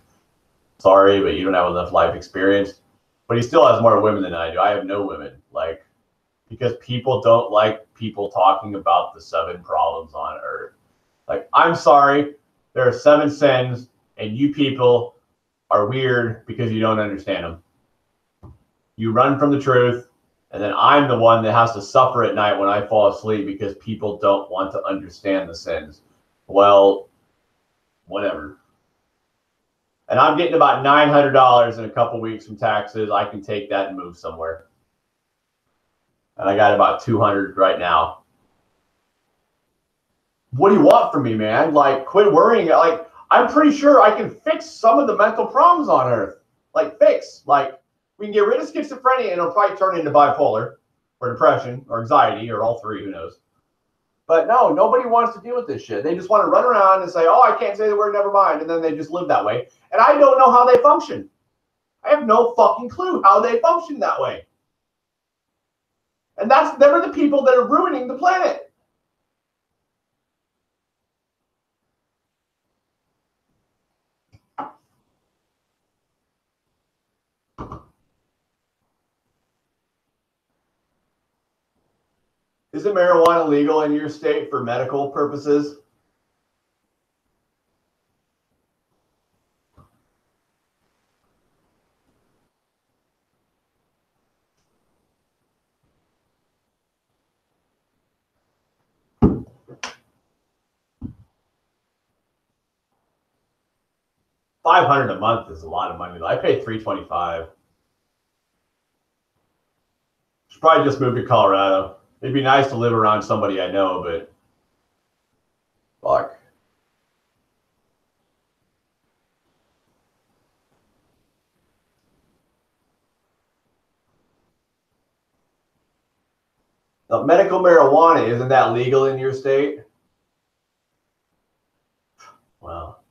A: sorry, but you don't have enough life experience. But he still has more women than I do. I have no women. Like, because people don't like people talking about the 7 problems on earth. Like, I'm sorry, there are 7 sins, and you people are weird because you don't understand them. You run from the truth, and then I'm the one that has to suffer at night when I fall asleep because people don't want to understand the sins. Well, whatever. And I'm getting about $900 in a couple weeks from taxes. I can take that and move somewhere. And I got about 200 right now. What do you want from me, man? Like, quit worrying. Like, I'm pretty sure I can fix some of the mental problems on Earth. Like, fix. Like, we can get rid of schizophrenia and it'll probably turn into bipolar or depression or anxiety or all 3. Who knows? But no, nobody wants to deal with this shit. They just want to run around and say, oh, I can't say the word, never mind. And then they just live that way. And I don't know how they function. I have no fucking clue how they function that way. And they're the people that are ruining the planet. Isn't marijuana legal in your state for medical purposes? $500 a month is a lot of money. I pay $325. Should probably just move to Colorado. It'd be nice to live around somebody I know, but fuck. Now, medical marijuana, isn't that legal in your state? Well,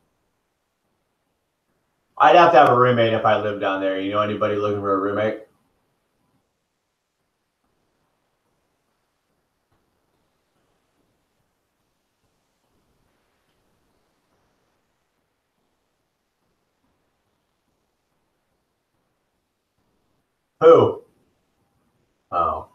A: I'd have to have a roommate if I lived down there. You know anybody looking for a roommate? Who? Oh.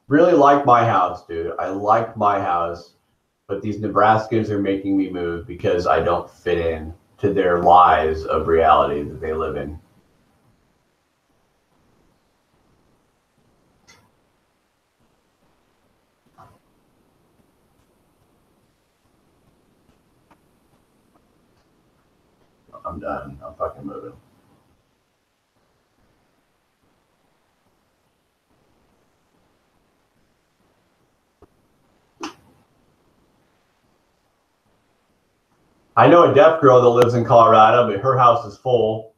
A: Really like my house, dude. I like my house, but these Nebraskans are making me move because I don't fit in to their lies of reality that they live in. I'm done. I'm fucking moving. I know a deaf girl that lives in Colorado, but her house is full.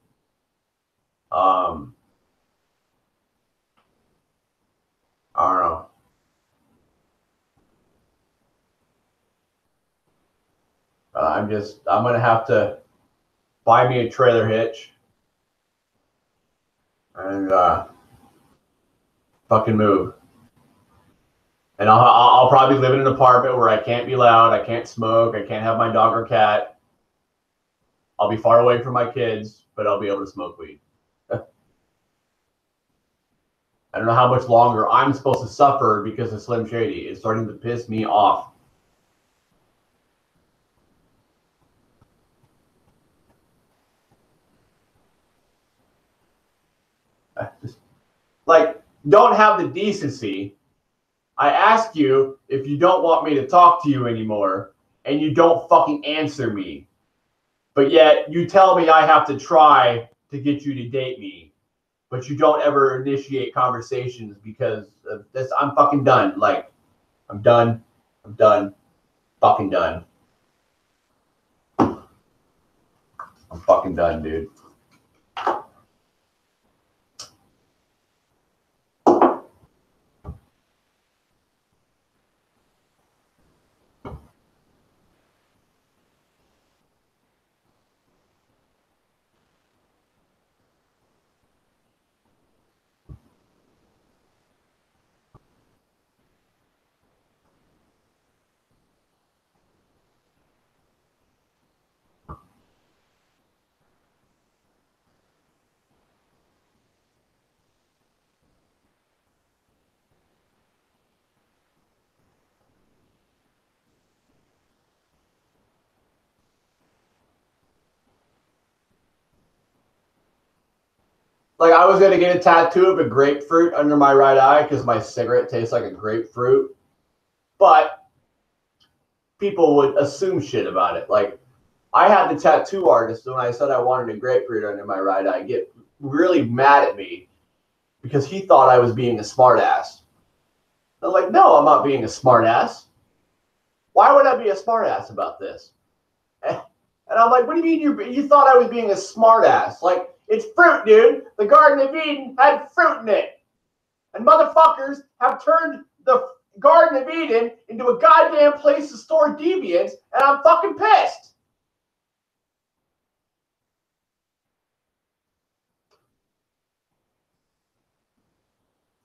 A: I don't know. I'm going to have to buy me a trailer hitch and fucking move. And I'll probably live in an apartment where I can't be loud, I can't smoke, I can't have my dog or cat. I'll be far away from my kids, but I'll be able to smoke weed. I don't know how much longer I'm supposed to suffer because of Slim Shady. It's starting to piss me off. Like, don't have the decency. I ask you if you don't want me to talk to you anymore, and you don't fucking answer me. But yet you tell me I have to try to get you to date me, but you don't ever initiate conversations because of this. I'm fucking done. Like, I'm done. I'm done. Fucking done. I'm fucking done, dude. Like, I was gonna get a tattoo of a grapefruit under my right eye because my cigarette tastes like a grapefruit, but people would assume shit about it. Like, I had the tattoo artist when I said I wanted a grapefruit under my right eye get really mad at me because he thought I was being a smartass. I'm like, no, I'm not being a smartass. Why would I be a smartass about this? And I'm like, what do you mean you thought I was being a smartass? Like, it's fruit, dude. The Garden of Eden had fruit in it. And motherfuckers have turned the Garden of Eden into a goddamn place to store deviants, and I'm fucking pissed.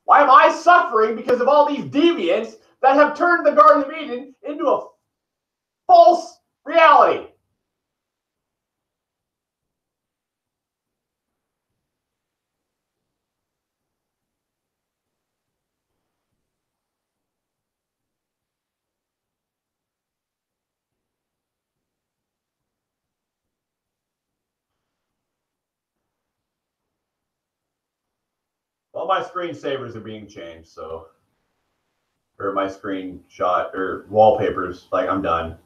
A: Why am I suffering because of all these deviants that have turned the Garden of Eden into a false reality? Well, my screensavers are being changed, so or my screenshot or wallpapers. Like, I'm done.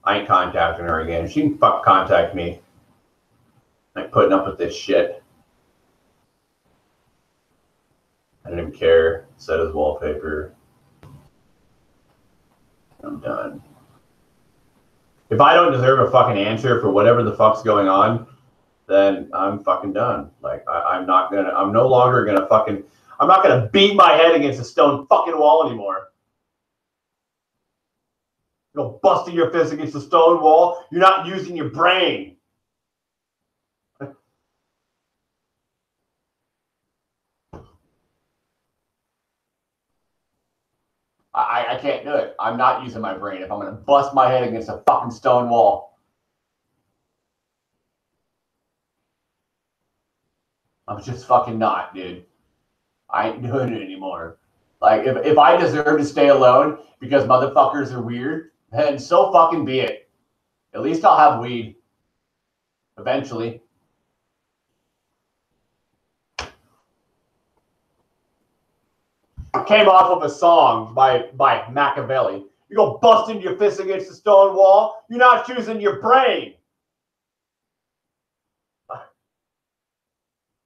A: I ain't contacting her again. She can fuck contact me. Like, putting up with this shit. I didn't even care. Set as wallpaper. I'm done. If I don't deserve a fucking answer for whatever the fuck's going on, then I'm fucking done. Like, I'm no longer gonna fucking, I'm not gonna beat my head against a stone fucking wall anymore. You know, busting your fist against a stone wall, you're not using your brain. I can't do it. I'm not using my brain if I'm gonna bust my head against a fucking stone wall. I'm just fucking not, dude. I ain't doing it anymore. Like, if I deserve to stay alone because motherfuckers are weird, then so fucking be it. At least I'll have weed. Eventually. Came off of a song by Machiavelli. You go busting your fist against the stone wall, you're not using your brain.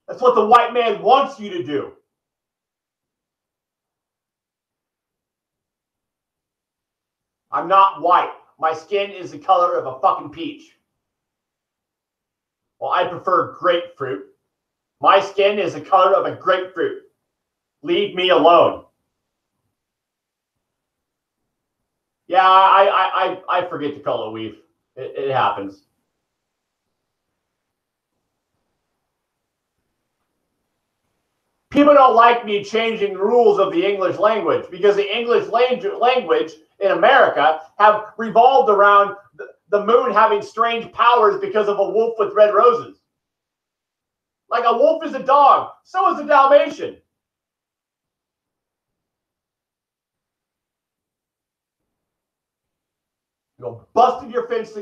A: That's what the white man wants you to do. I'm not white. My skin is the color of a fucking peach. Well, I prefer grapefruit. My skin is the color of a grapefruit. Leave me alone. Yeah, I forget to color weave. It happens. People don't like me changing rules of the English language because the English language in America have revolved around the moon having strange powers because of a wolf with red roses. Like, a wolf is a dog, so is a Dalmatian. You go busting your fist.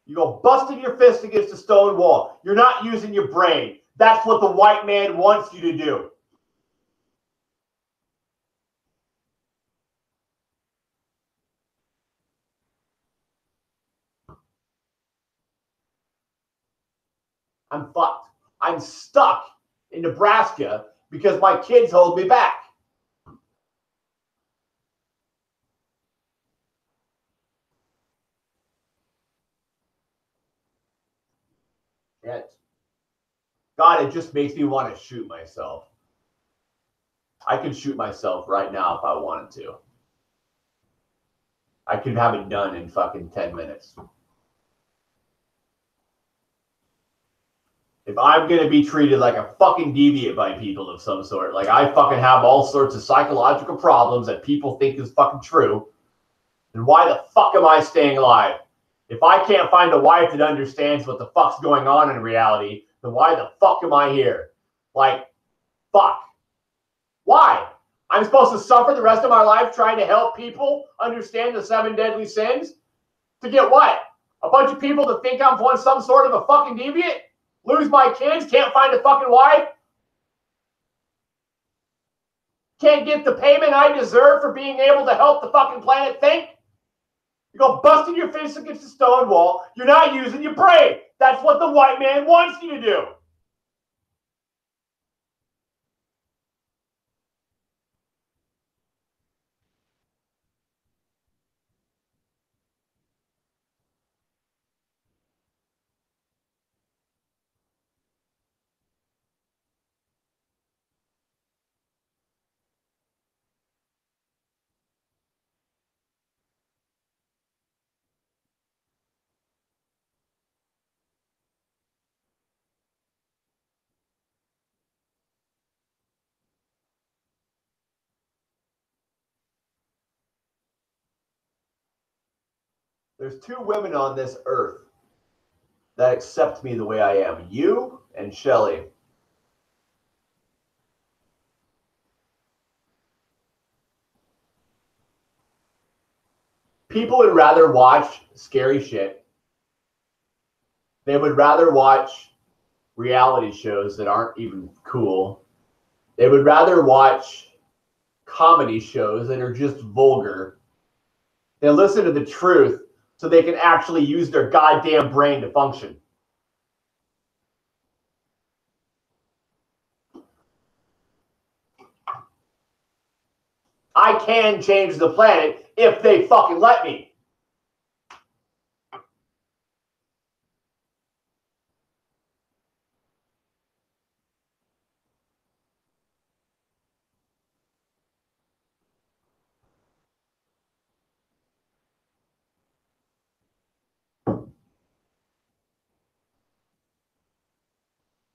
A: You go busting your fist against a stone wall. You're not using your brain. That's what the white man wants you to do. I'm fucked. I'm stuck in Nebraska because my kids hold me back. God, it just makes me want to shoot myself. I could shoot myself right now if I wanted to. I could have it done in fucking 10 minutes. If I'm going to be treated like a fucking deviant by people of some sort, like I fucking have all sorts of psychological problems that people think is fucking true, then why the fuck am I staying alive? If I can't find a wife that understands what the fuck's going on in reality, then why the fuck am I here? Like, fuck. Why? I'm supposed to suffer the rest of my life trying to help people understand the 7 deadly sins? To get what? A bunch of people to think I'm some sort of a fucking deviant? Lose my kids? Can't find a fucking wife? Can't get the payment I deserve for being able to help the fucking planet think? You go busting your fist against the stone wall. You're not using your brain. That's what the white man wants you to do. There's 2 women on this earth that accept me the way I am. You and Shelly. People would rather watch scary shit. They would rather watch reality shows that aren't even cool. They would rather watch comedy shows that are just vulgar. They listen to the truth so they can actually use their goddamn brain to function. I can change the planet if they fucking let me.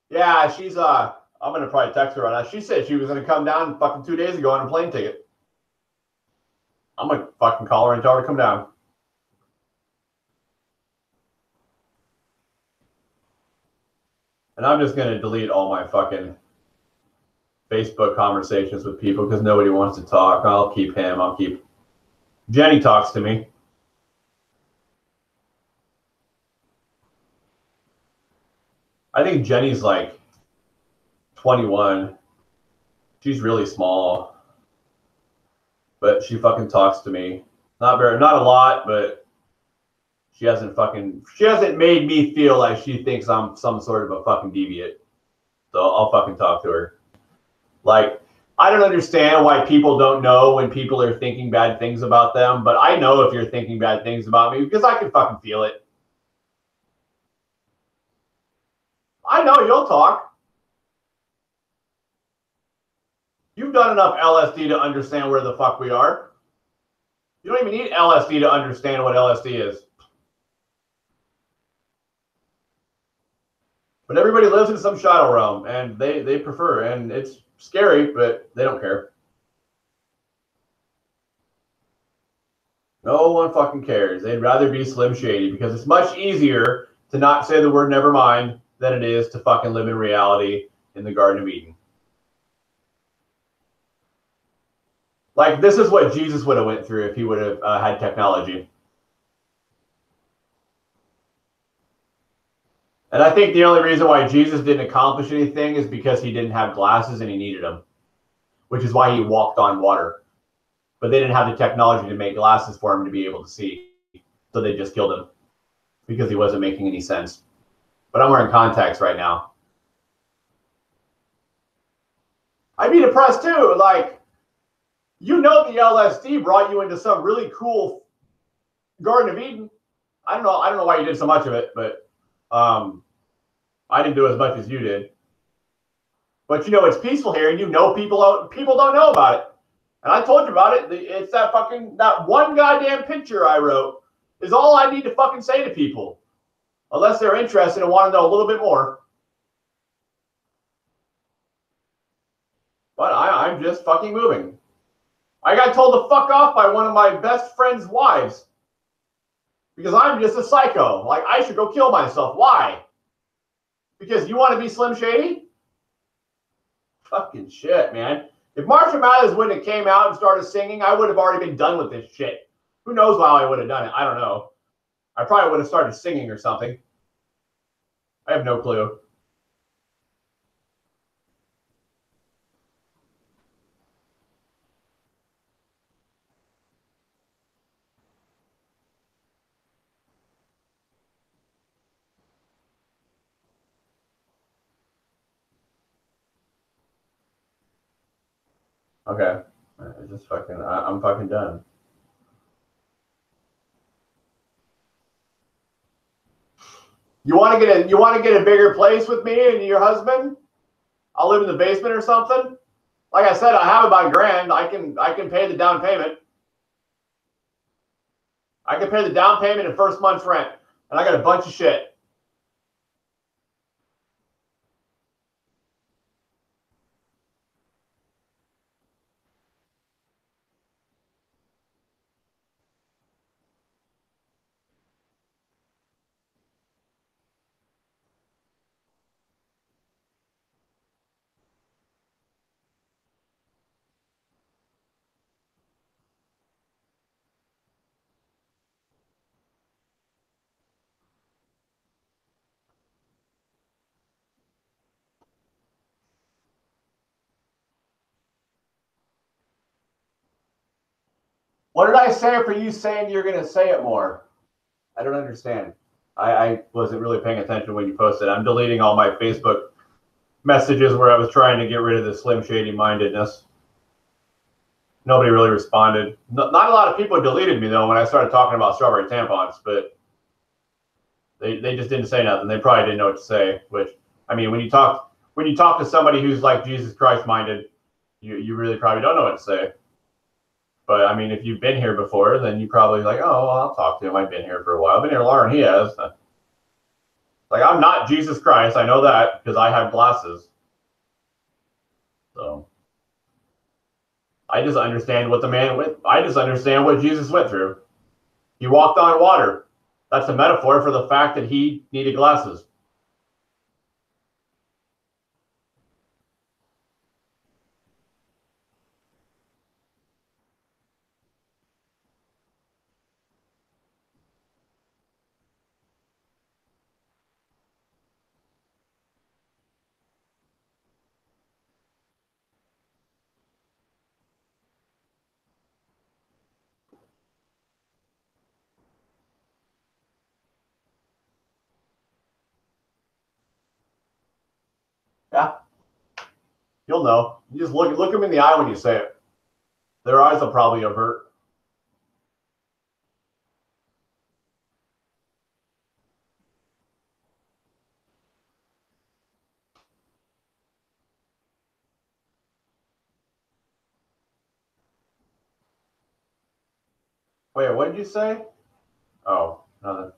A: Yeah, she's I'm gonna probably text her on that. She said she was gonna come down fucking 2 days ago on a plane ticket. I'm gonna fucking call her and tell her to come down. And I'm just gonna delete all my fucking Facebook conversations with people because nobody wants to talk. I'll keep him. I'll keep Jenny talks to me. I think Jenny's like 21. She's really small, but she fucking talks to me. Not a lot, but she hasn't made me feel like she thinks I'm some sort of a fucking deviant. So I'll fucking talk to her. Like, I don't understand why people don't know when people are thinking bad things about them, but I know if you're thinking bad things about me because I can fucking feel it. I know you'll talk. You've done enough LSD to understand where the fuck we are. You don't even need LSD to understand what LSD is. But everybody lives in some shadow realm, and they prefer, and it's scary, but they don't care. No one fucking cares. They'd rather be Slim Shady because it's much easier to not say the word never mind than it is to fucking live in reality in the Garden of Eden. Like, this is what Jesus would have went through if he would have had technology. And I think the only reason why Jesus didn't accomplish anything is because he didn't have glasses and he needed them, which is why he walked on water. But they didn't have the technology to make glasses for him to be able to see. So they just killed him because he wasn't making any sense. But I'm wearing contacts right now. I'd be depressed too. Like, you know, the LSD brought you into some really cool Garden of Eden. I don't know why you did so much of it, but I didn't do as much as you did. But you know, it's peaceful here, and you know people don't know about it. And I told you about it. It's that one goddamn picture I wrote is all I need to fucking say to people, unless they're interested and want to know a little bit more. But I'm just fucking moving. I got told to fuck off by one of my best friend's wives because I'm just a psycho. Like, I should go kill myself. Why? Because you want to be Slim Shady? Fucking shit, man. If Marshall Mathers wouldn't have came out and started singing, I would have already been done with this shit. Who knows how I would have done it? I don't know. I probably would have started singing or something. I have no clue. Okay. I'm fucking done. You want to get a bigger place with me and your husband? I'll live in the basement or something. Like I said, I have about $1,000. I can pay the down payment. I can pay the down payment and first month's rent, and I got a bunch of shit. What did I say for you saying you're going to say it more? I don't understand. I wasn't really paying attention when you posted. I'm deleting all my Facebook messages where I was trying to get rid of the Slim Shady mindedness. Nobody really responded. Not a lot of people deleted me though when I started talking about strawberry tampons, but they just didn't say nothing. They probably didn't know what to say. Which, I mean, when you talk to somebody who's like Jesus Christ minded, you really probably don't know what to say. But I mean, if you've been here before, then you probably like, oh, well, I'll talk to him. I've been here for a while. I've been here longer than he has. Like, I'm not Jesus Christ. I know that because I have glasses. So I just understand what the man went. I just understand what Jesus went through. He walked on water. That's a metaphor for the fact that he needed glasses. Yeah, you'll know. You just look them in the eye when you say it. Their eyes will probably avert. Wait, what did you say? Oh, nothing.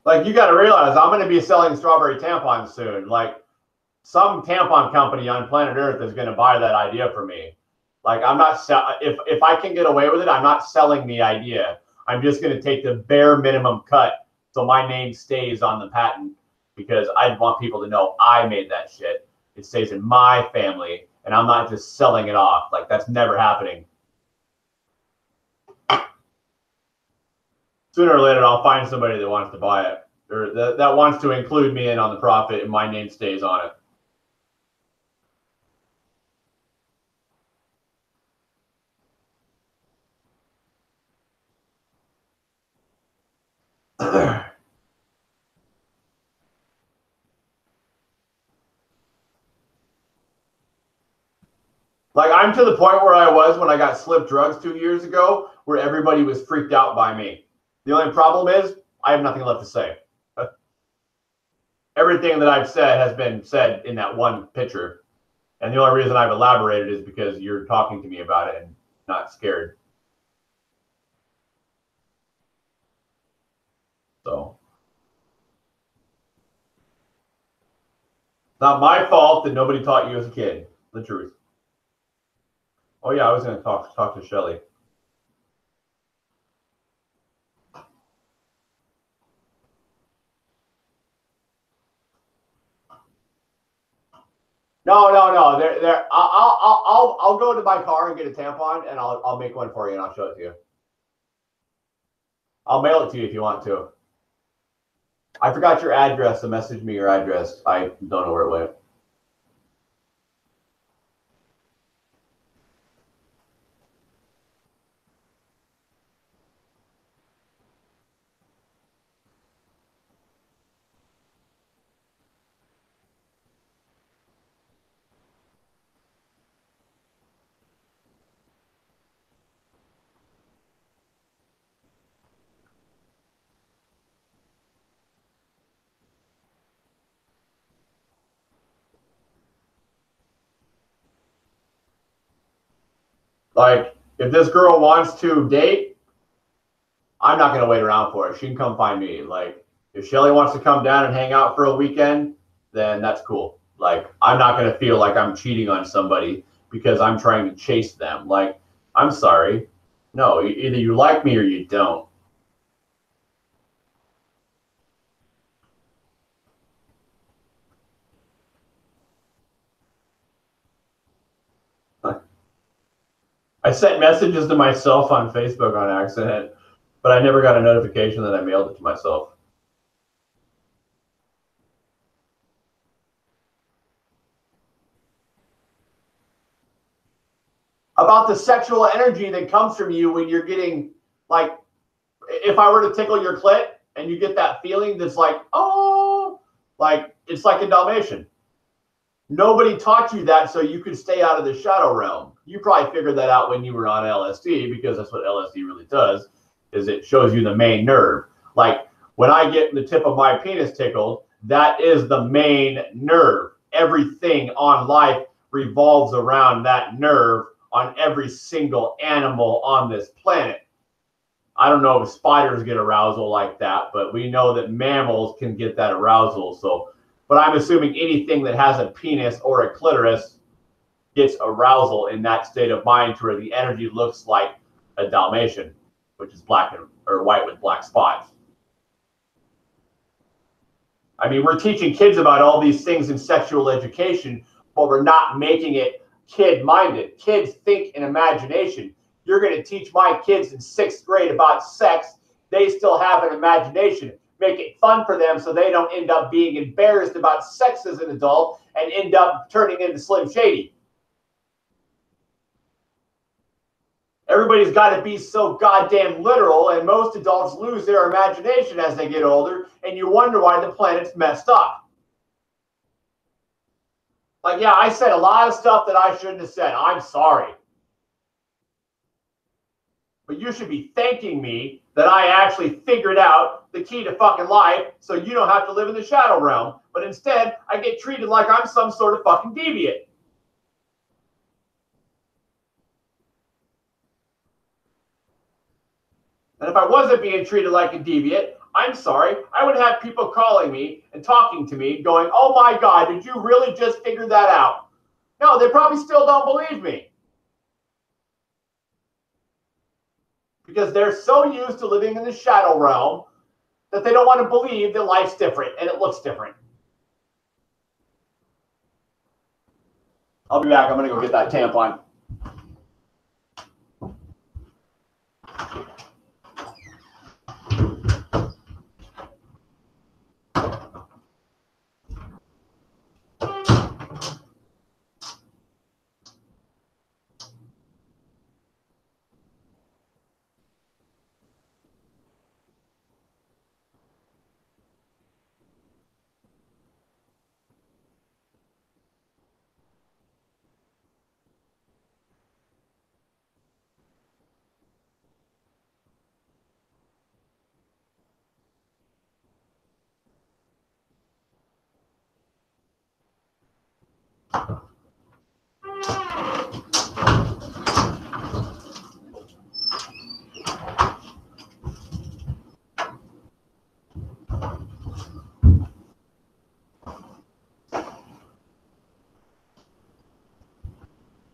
A: Like, you got to realize I'm going to be selling strawberry tampons soon. Like, some tampon company on planet Earth is going to buy that idea for me. Like, I'm not if I can get away with it, I'm not selling the idea. I'm just going to take the bare minimum cut so my name stays on the patent because I want people to know I made that shit. It stays in my family, and I'm not just selling it off. Like, that's never happening. Sooner or later, I'll find somebody that wants to buy it or that wants to include me in on the profit, and my name stays on it. Like, I'm to the point where I was when I got slipped drugs 2 years ago, where everybody was freaked out by me. The only problem is I have nothing left to say. Everything that I've said has been said in that one picture. And the only reason I've elaborated is because you're talking to me about it and not scared. So it's not my fault that nobody taught you as a kid the truth. Oh yeah, I was going to talk to Shelly. No. I'll go to my car and get a tampon, and I'll make one for you, and I'll show it to you. I'll mail it to you if you want to. I forgot your address, so message me your address. I don't know where it went. Like, if this girl wants to date, I'm not going to wait around for her. She can come find me. Like, if Shelly wants to come down and hang out for a weekend, then that's cool. Like, I'm not going to feel like I'm cheating on somebody because I'm trying to chase them. Like, I'm sorry. No, either you like me or you don't. I sent messages to myself on Facebook on accident, but I never got a notification that I mailed it to myself. about the sexual energy that comes from you when you're getting, like, if I were to tickle your clit and you get that feeling that's like, oh, like it's like a Dalmatian. Nobody taught you that so you could stay out of the shadow realm. You probably figured that out when you were on LSD, because that's what LSD really does, is it shows you the main nerve. Like when I get the tip of my penis tickled, that is the main nerve. Everything on life revolves around that nerve on every single animal on this planet. I don't know if spiders get arousal like that, but we know that mammals can get that arousal. So, but I'm assuming anything that has a penis or a clitoris gets arousal in that state of mind, to where the energy looks like a Dalmatian, which is black or white with black spots. I mean, we're teaching kids about all these things in sexual education, but we're not making it kid-minded. Kids think in imagination. You're going to teach my kids in 6th grade about sex. They still have an imagination. Make it fun for them so they don't end up being embarrassed about sex as an adult and end up turning into Slim Shady. Everybody's got to be so goddamn literal, and most adults lose their imagination as they get older, and you wonder why the planet's messed up. Like, yeah, I said a lot of stuff that I shouldn't have said. I'm sorry. But you should be thanking me that I actually figured out the key to fucking life, so you don't have to live in the shadow realm. But instead, I get treated like I'm some sort of fucking deviant. And if I wasn't being treated like a deviant, I'm sorry, I would have people calling me and talking to me going, oh my God, did you really just figure that out? No, they probably still don't believe me. Because they're so used to living in the shadow realm that they don't want to believe that life's different and it looks different. I'll be back. I'm going to go get that tampon.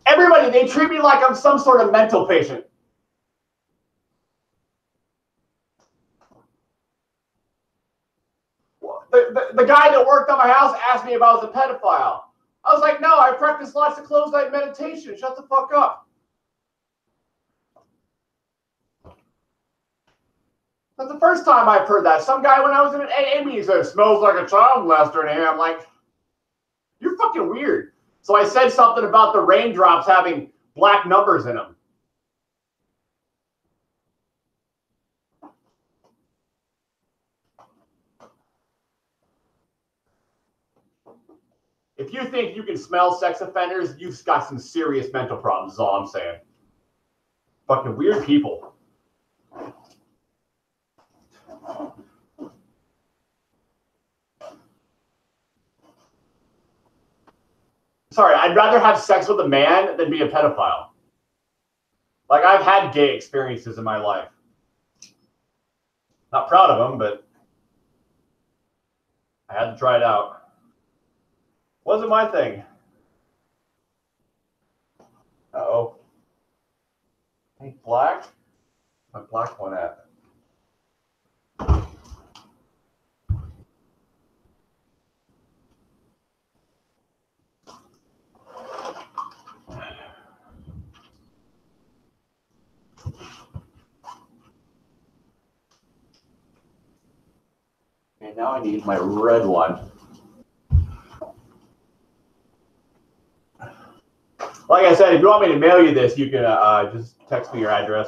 A: Everybody, they treat me like I'm some sort of mental patient. The guy that worked on my house asked me if I was a pedophile. I was like, no, I practice lots of closed night meditation. Shut the fuck up. That's the first time I've heard that. Some guy, when I was in an AA meeting, said, it smells like a child molester in here. I'm like, you're fucking weird. So I said something about the raindrops having black numbers in them. If you think you can smell sex offenders, you've got some serious mental problems, is all I'm saying. Fucking weird people. Sorry, I'd rather have sex with a man than be a pedophile. Like, I've had gay experiences in my life. Not proud of them, but I had to try it out. Wasn't my thing. Uh-oh. Hey, black? My black one at? Okay, now I need my red one. Like I said, if you want me to mail you this, you can just text me your address.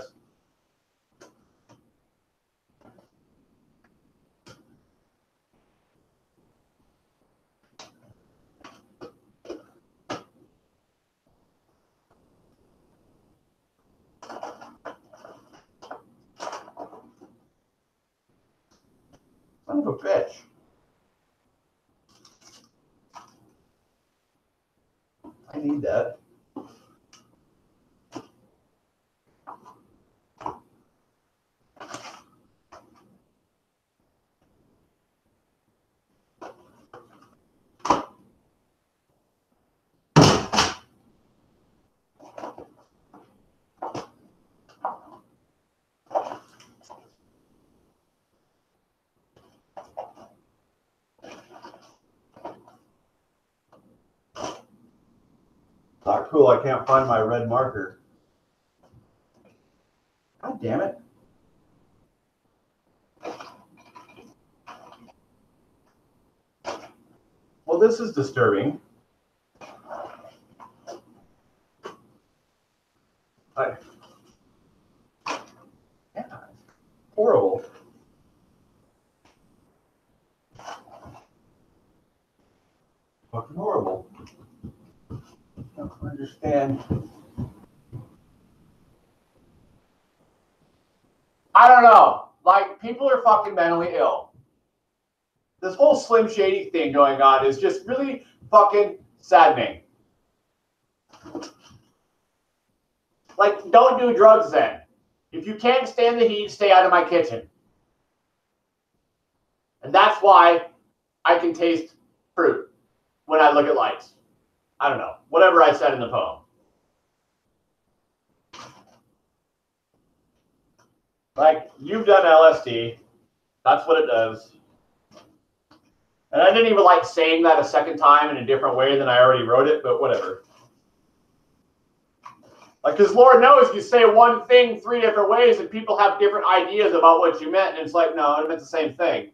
A: Son of a bitch. I need that. Not cool, I can't find my red marker. God damn it. Well, this is disturbing. Yeah, horrible. Fucking horrible. I don't understand. I don't know. Like, people are fucking mentally ill. This whole Slim Shady thing going on is just really fucking saddening. Like, don't do drugs then. If you can't stand the heat, stay out of my kitchen. And that's why I can taste fruit when I look at lights. I don't know. Whatever I said in the poem. Like, you've done LSD. That's what it does. And I didn't even like saying that a second time in a different way than I already wrote it, but whatever. Like, because Lord knows you say one thing 3 different ways and people have different ideas about what you meant. And it's like, no, it meant the same thing.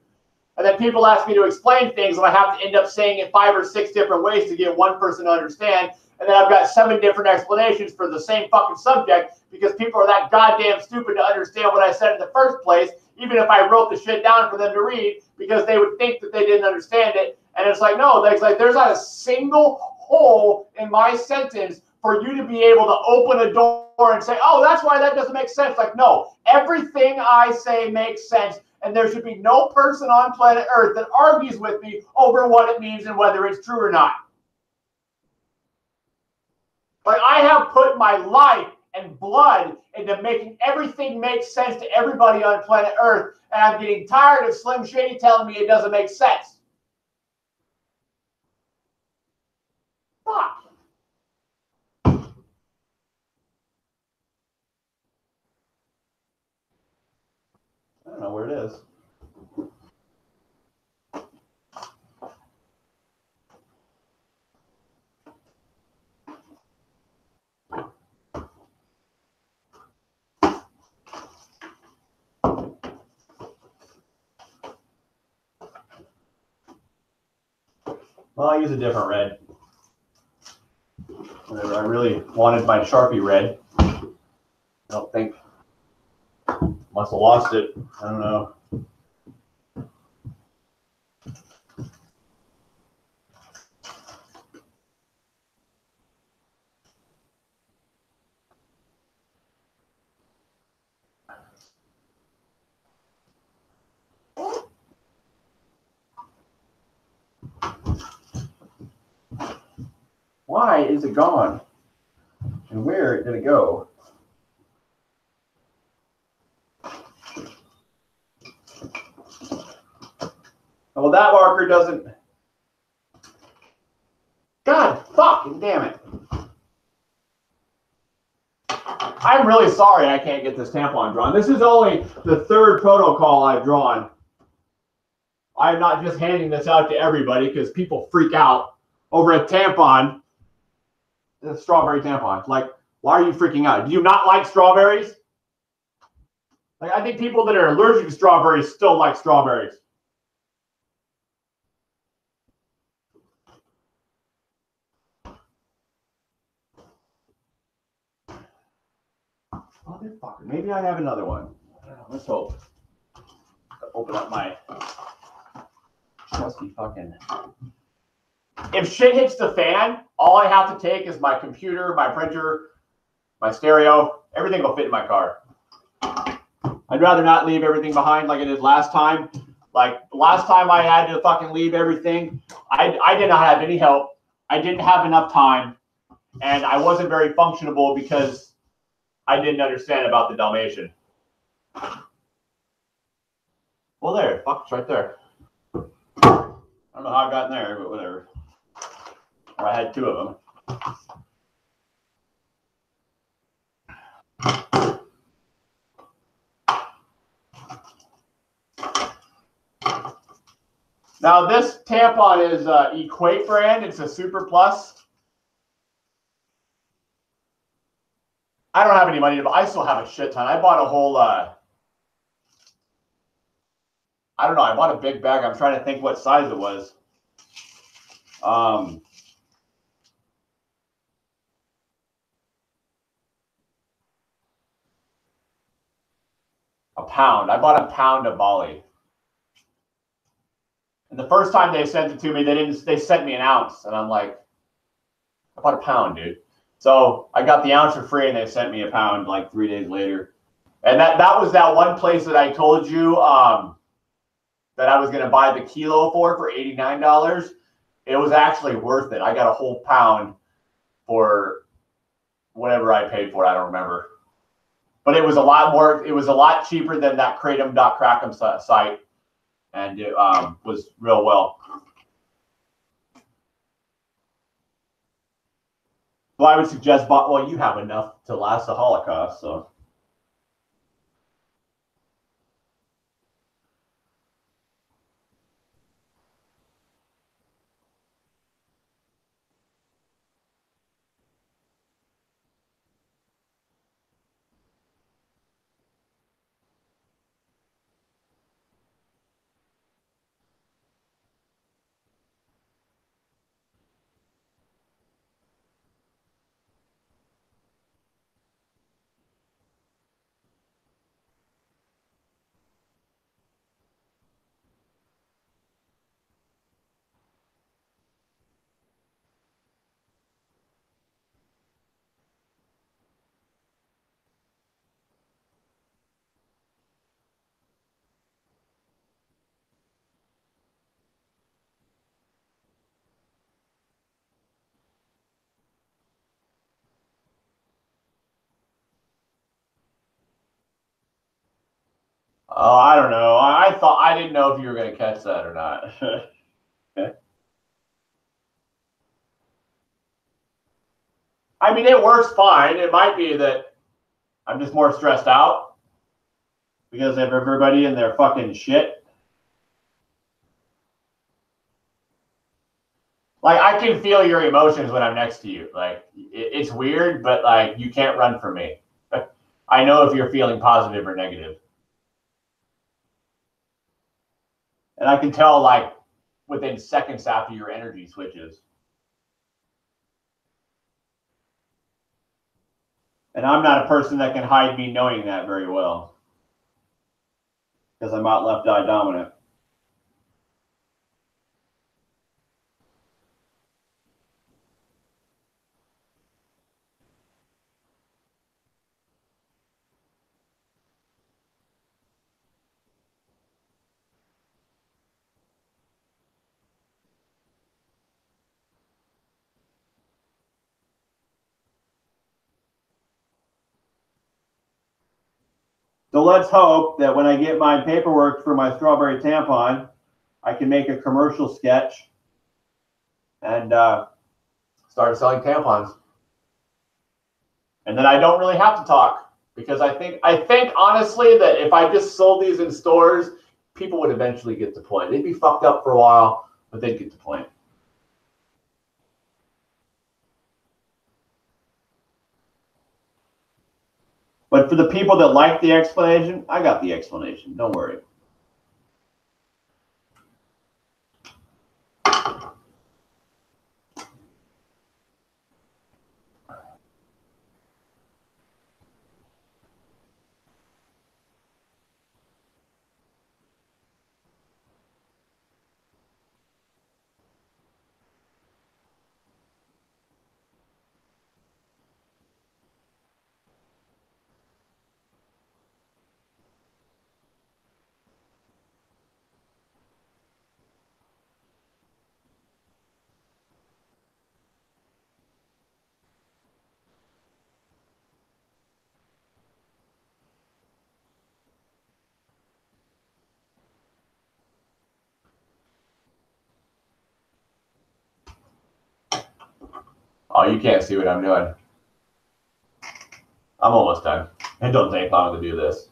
A: And then people ask me to explain things and I have to end up saying it 5 or 6 different ways to get one person to understand. And then I've got 7 different explanations for the same fucking subject because people are that goddamn stupid to understand what I said in the first place, even if I wrote the shit down for them to read, because they would think that they didn't understand it. And it's like, no, there's not a single hole in my sentence for you to be able to open a door and say, oh, that's why that doesn't make sense. Like, no, everything I say makes sense. And there should be no person on planet Earth that argues with me over what it means and whether it's true or not. Like, I have put my life and blood into making everything make sense to everybody on planet Earth. And I'm getting tired of Slim Shady telling me it doesn't make sense. Fuck. I don't know where it is. Well, I use a different red. Whatever, I really wanted my Sharpie red. I don't think. Must have lost it. I don't know. Why is it gone? And where did it go? Well, that marker doesn't. God fucking damn it. I'm really sorry I can't get this tampon drawn. This is only the 3rd protocol I've drawn. I'm not just handing this out to everybody because people freak out over a tampon. A strawberry tampon. Like, why are you freaking out? Do you not like strawberries? Like, I think people that are allergic to strawberries still like strawberries. Motherfucker. Maybe I have another one. Let's hope. Open up my trusty fucking. If shit hits the fan, all I have to take is my computer, my printer, my stereo. Everything will fit in my car. I'd rather not leave everything behind like I did last time. Like last time I had to fucking leave everything. I did not have any help. I didn't have enough time. And I wasn't very functionable because I didn't understand about the Dalmatian. Well, there. Fuck, it's right there. I don't know how I got in there, but whatever. Or I had two of them. Now this tampon is Equate brand. It's a Super Plus. I don't have any money, but I still have a shit ton. I bought a whole, I don't know. I bought a big bag. I'm trying to think what size it was. A pound. I bought a pound of Bali. And the first time they sent it to me, they sent me an ounce. And I'm like, I bought a pound, dude. So I got the ounce for free and they sent me a pound like 3 days later. And that was that one place that I told you that I was going to buy the kilo for $89. It was actually worth it. I got a whole pound for whatever I paid for it. I don't remember. But it was a lot more. It was a lot cheaper than that kratom.crackum site. And it was real well. So I would suggest, well, you have enough to last the Holocaust, so. Oh, I don't know. I didn't know if you were going to catch that or not. Okay. I mean, it works fine. It might be that I'm just more stressed out because of everybody and their fucking shit. Like, I can feel your emotions when I'm next to you. Like, it's weird, but like, you can't run from me. I know if you're feeling positive or negative. And I can tell, like, within seconds after your energy switches. And I'm not a person that can hide me knowing that very well. Because I'm not left eye dominant. So let's hope that when I get my paperwork for my strawberry tampon, I can make a commercial sketch and start selling tampons. And then I don't really have to talk because I think honestly that if I just sold these in stores, people would eventually get the point. They'd be fucked up for a while, but they'd get the point. But for the people that like the explanation, I got the explanation. Don't worry. Oh, you can't see what I'm doing. I'm almost done. It don't take long to do this.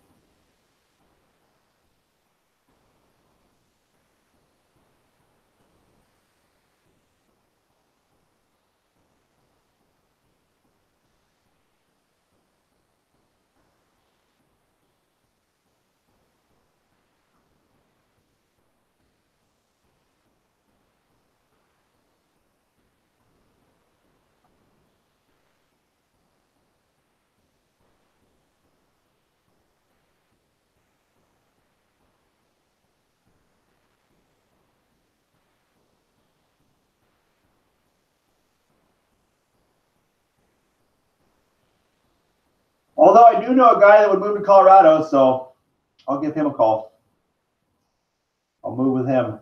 A: Although I do know a guy that would move to Colorado, so I'll give him a call. I'll move with him.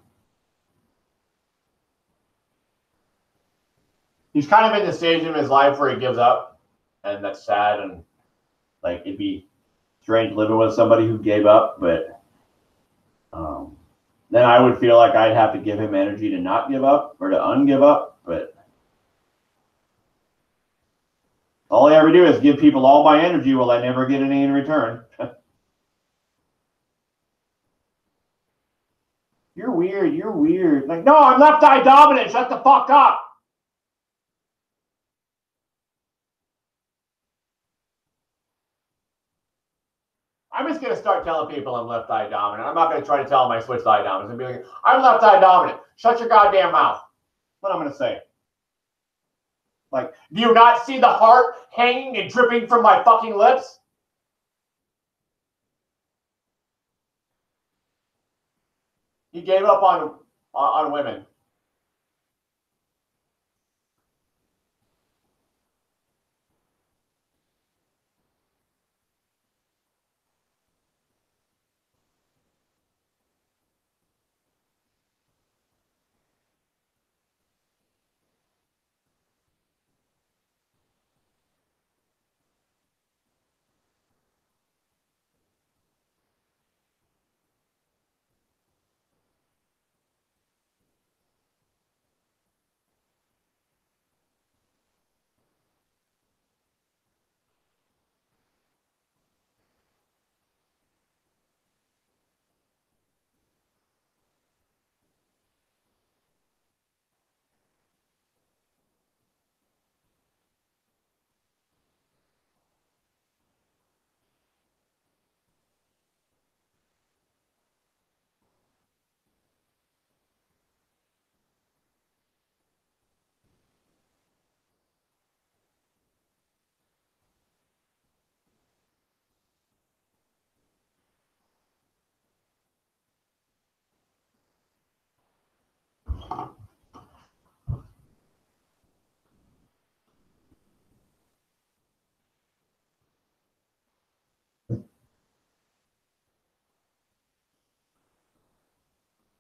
A: He's kind of in the stage of his life where he gives up, and that's sad. And like it'd be strange living with somebody who gave up, but then I would feel like I'd have to give him energy to not give up or to ungive up. But all I ever do is give people all my energy. Will I never get any in return? You're weird. You're weird. Like, no, I'm left eye dominant. Shut the fuck up. I'm just going to start telling people I'm left eye dominant. I'm not going to try to tell them I switched eye dominant. I'm going to be like, I'm left eye dominant. Shut your goddamn mouth. That's what I'm going to say. Like, do you not see the heart hanging and dripping from my fucking lips? He gave up on women.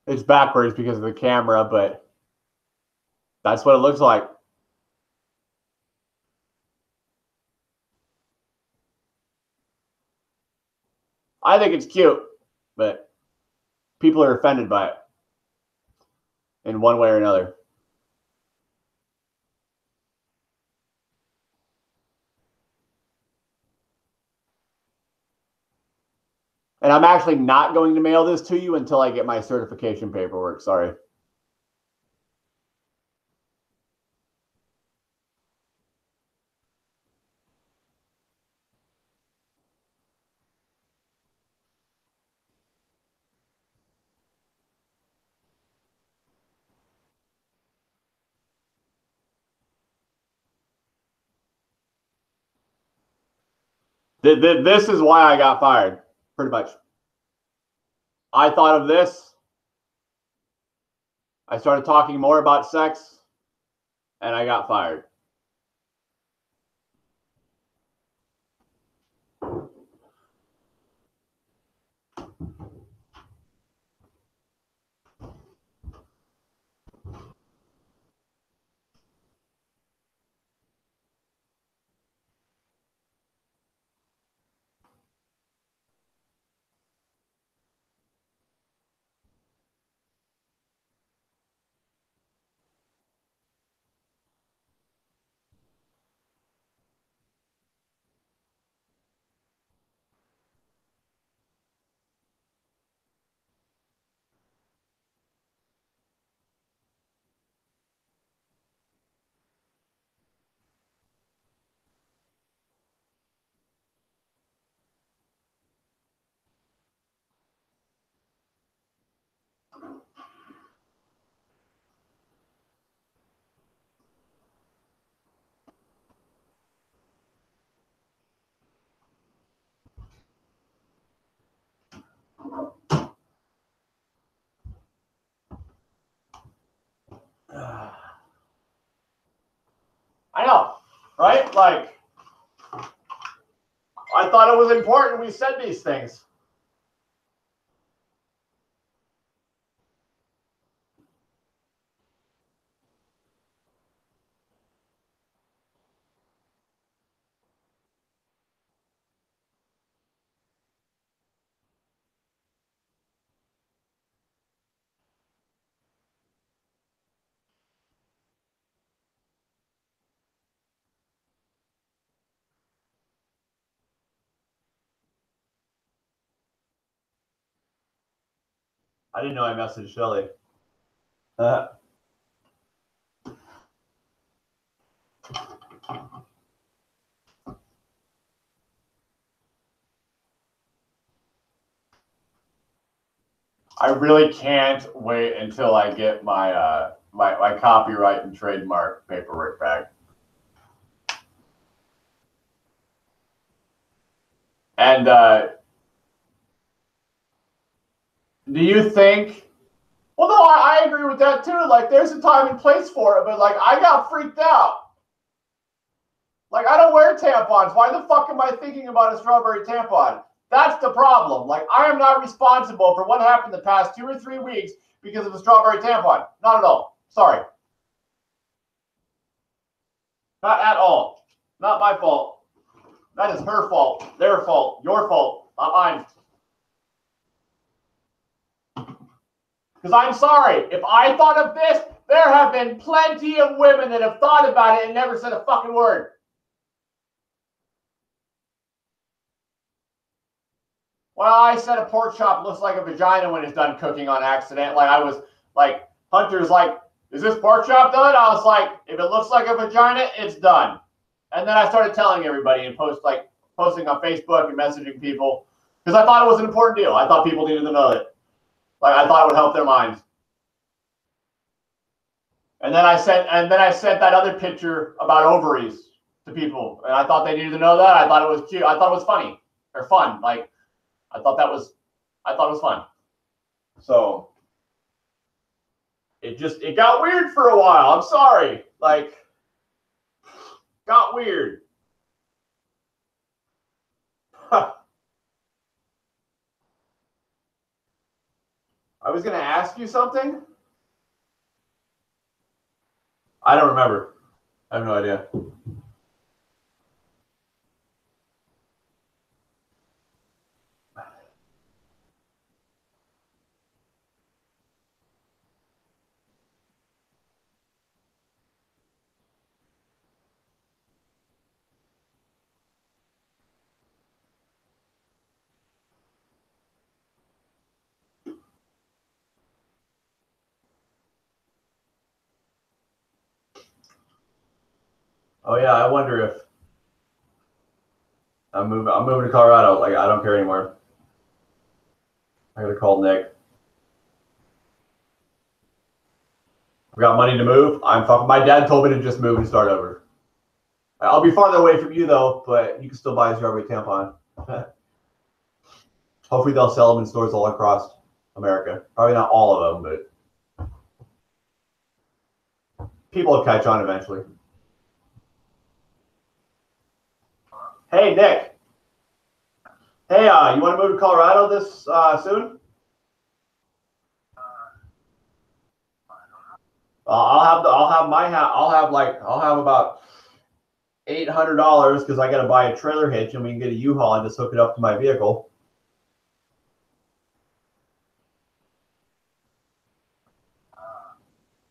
A: It's backwards because of the camera, but that's what it looks like. I think it's cute, but people are offended by it in one way or another. And I'm actually not going to mail this to you until I get my certification paperwork. Sorry. This is why I got fired, pretty much. I thought of this. I started talking more about sex, and I got fired. I know, right? Like, I thought it was important we said these things. I didn't know I messaged Shelly. I really can't wait until I get my my copyright and trademark paperwork back. And do you think? Well, no, I agree with that too. Like, there's a time and place for it, but like, I got freaked out. Like, I don't wear tampons. Why the fuck am I thinking about a strawberry tampon? That's the problem. Like, I am not responsible for what happened the past 2 or 3 weeks because of a strawberry tampon. Not at all. Sorry. Not at all. Not my fault. That is her fault, their fault, your fault, not mine. Because I'm sorry, if I thought of this, there have been plenty of women that have thought about it and never said a fucking word. Well, I said a pork chop looks like a vagina when it's done cooking on accident. Like, I was like, Hunter's like, is this pork chop done? I was like, if it looks like a vagina, it's done. And then I started telling everybody and posting on Facebook and messaging people because I thought it was an important deal. I thought people needed to know it. Like, I thought it would help their minds. And then I sent that other picture about ovaries to people, and I thought they needed to know that. I thought it was cute. I thought it was funny or fun. Like, I thought it was fun. So it got weird for a while. I'm sorry. Like, got weird. I was going to ask you something. I don't remember. I have no idea. Oh yeah, I wonder if I'm moving to Colorado. Like, I don't care anymore. I gotta call Nick. We got money to move. I'm fucking. My dad told me to just move and start over. I'll be farther away from you though, but you can still buy a strawberry tampon. Hopefully they'll sell them in stores all across America. Probably not all of them, but people will catch on eventually. Hey, Nick. Hey, you want to move to Colorado this soon? I'll have about $800 because I got to buy a trailer hitch and we can get a U-Haul and just hook it up to my vehicle.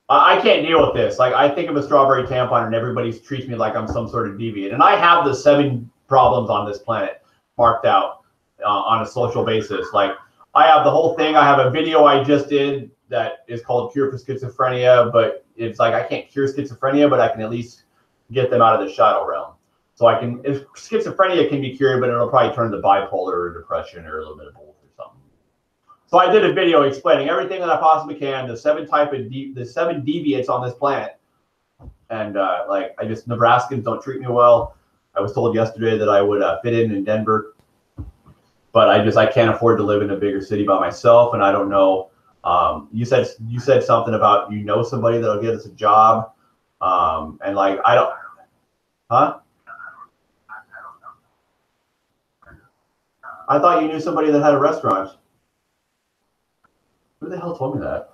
A: I can't deal with this. Like, I think of a strawberry tampon and everybody treats me like I'm some sort of deviant. And I have the 7 problems on this planet marked out on a social basis. Like, I have the whole thing. I have a video I just did that is called Cure for Schizophrenia, but it's like, I can't cure schizophrenia, but I can at least get them out of the shadow realm. So I can, if schizophrenia can be cured, but it'll probably turn to bipolar or depression or a little bit of both or something. So I did a video explaining everything that I possibly can, the 7 deviants on this planet. And like, Nebraskans don't treat me well. I was told yesterday that I would fit in Denver, but I can't afford to live in a bigger city by myself. And I don't know. You said something about, somebody that'll get us a job. And like, Huh? I thought you knew somebody that had a restaurant. Who the hell told me that?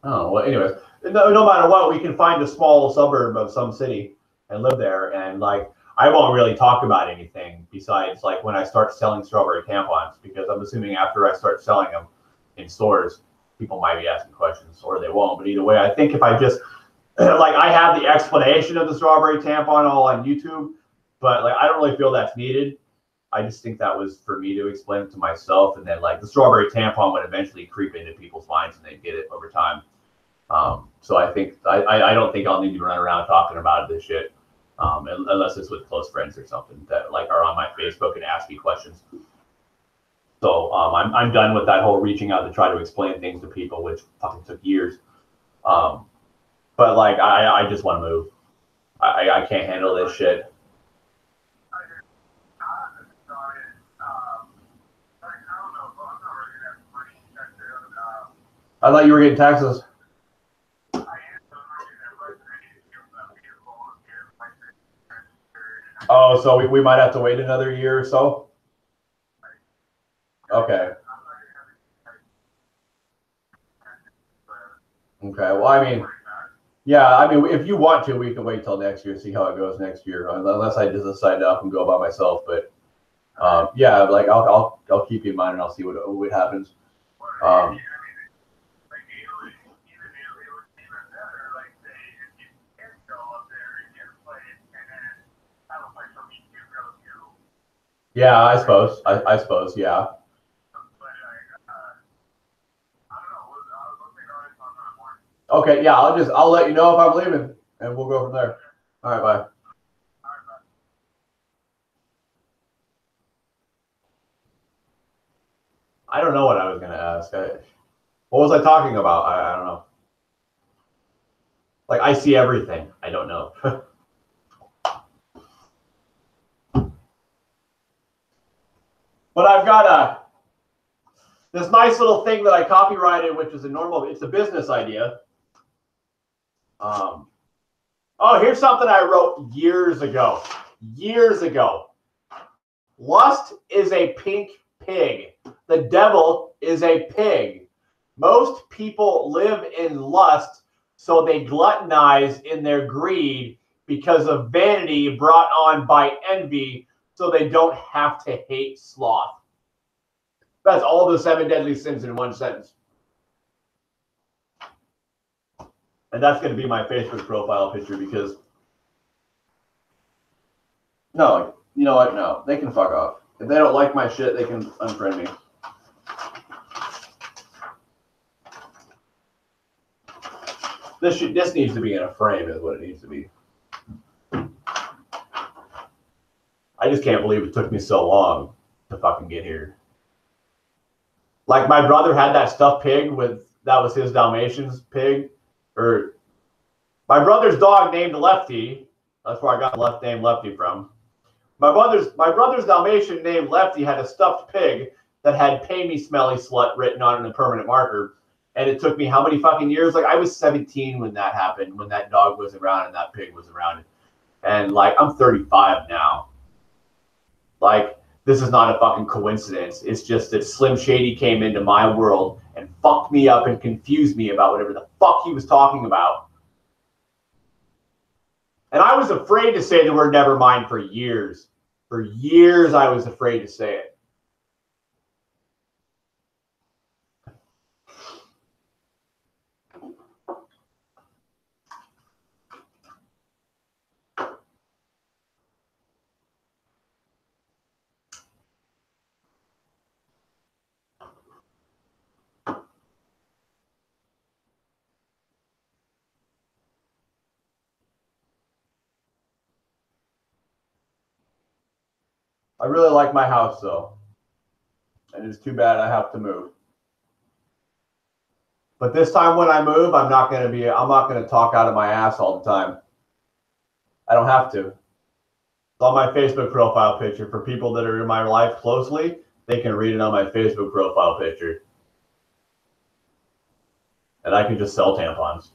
A: Oh, well, anyways, no matter what, we can find a small suburb of some city and live there. And like, I won't really talk about anything besides like when I start selling strawberry tampons, because I'm assuming after I start selling them in stores, people might be asking questions or they won't. But either way, I think if I just like, I have the explanation of the strawberry tampon all on YouTube, but like, I don't really feel that's needed. I just think that was for me to explain it to myself, and then like the strawberry tampon would eventually creep into people's minds and they'd get it over time. So I think I don't think I'll need to run around talking about this shit, unless it's with close friends or something that like are on my Facebook and ask me questions. So I'm done with that whole reaching out to try to explain things to people, which fucking took years. But like I just want to move. I can't handle this shit. I thought you were getting taxes. Oh, so we might have to wait another year or so? Okay. Okay, well, I mean, yeah, I mean, if you want to, we can wait till next year, see how it goes next year, unless I just decide to up and go by myself. But yeah, like I'll keep you in mind and I'll see what happens. Yeah, I suppose. I suppose, yeah. Okay, yeah, I'll let you know if I'm leaving, and we'll go from there. All right, bye. I don't know what I was gonna ask. What was I talking about? I don't know. Like, I see everything. I don't know. But I've got this nice little thing that I copyrighted, which is it's a business idea. Oh, here's something I wrote years ago. Years ago. Lust is a pink pig. The devil is a pig. Most people live in lust, so they gluttonize in their greed because of vanity brought on by envy, so they don't have to hate sloth. That's all the 7 deadly sins in one sentence. And that's going to be my Facebook profile picture because, no, you know what? No, they can fuck off. If they don't like my shit, they can unfriend me. This needs to be in a frame is what it needs to be. I just can't believe it took me so long to fucking get here. Like, my brother had that stuffed pig that was his Dalmatian's pig. Or my brother's dog named Lefty. That's where I got the name Lefty from. My brother's Dalmatian named Lefty had a stuffed pig that had "Pay me, smelly slut" written on it in a permanent marker. And it took me how many fucking years? Like, I was 17 when that happened, when that dog was around and that pig was around. And like, I'm 35 now. Like, this is not a fucking coincidence. It's just that Slim Shady came into my world and fucked me up and confused me about whatever the fuck he was talking about. And I was afraid to say the word "never mind" for years. For years, I was afraid to say it. I really like my house, though. And it's too bad I have to move. But this time when I move, I'm not going to talk out of my ass all the time. I don't have to. It's on my Facebook profile picture. For people that are in my life closely, they can read it on my Facebook profile picture. And I can just sell tampons.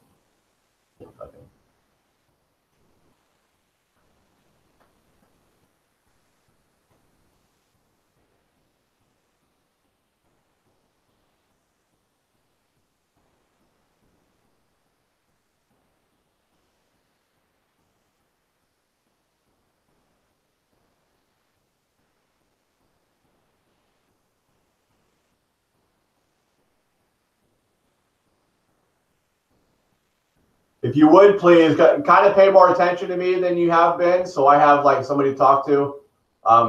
A: Okay. If you would please kind of pay more attention to me than you have been, so I have like somebody to talk to.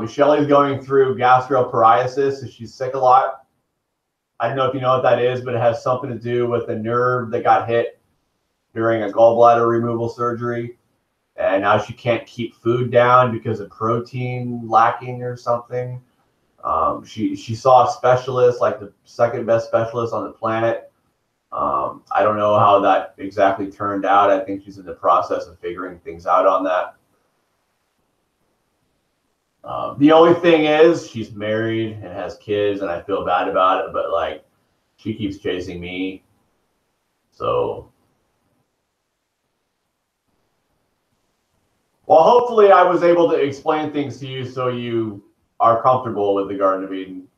A: Shelly's going through gastroparesis, so she's sick a lot. I don't know if you know what that is, but it has something to do with a nerve that got hit during a gallbladder removal surgery. And now she can't keep food down because of protein lacking or something. She saw a specialist, like the second best specialist on the planet. I don't know how that exactly turned out. I think she's in the process of figuring things out on that. The only thing is she's married and has kids, and I feel bad about it, but like she keeps chasing me. So, well, hopefully I was able to explain things to you so you are comfortable with the Garden of Eden.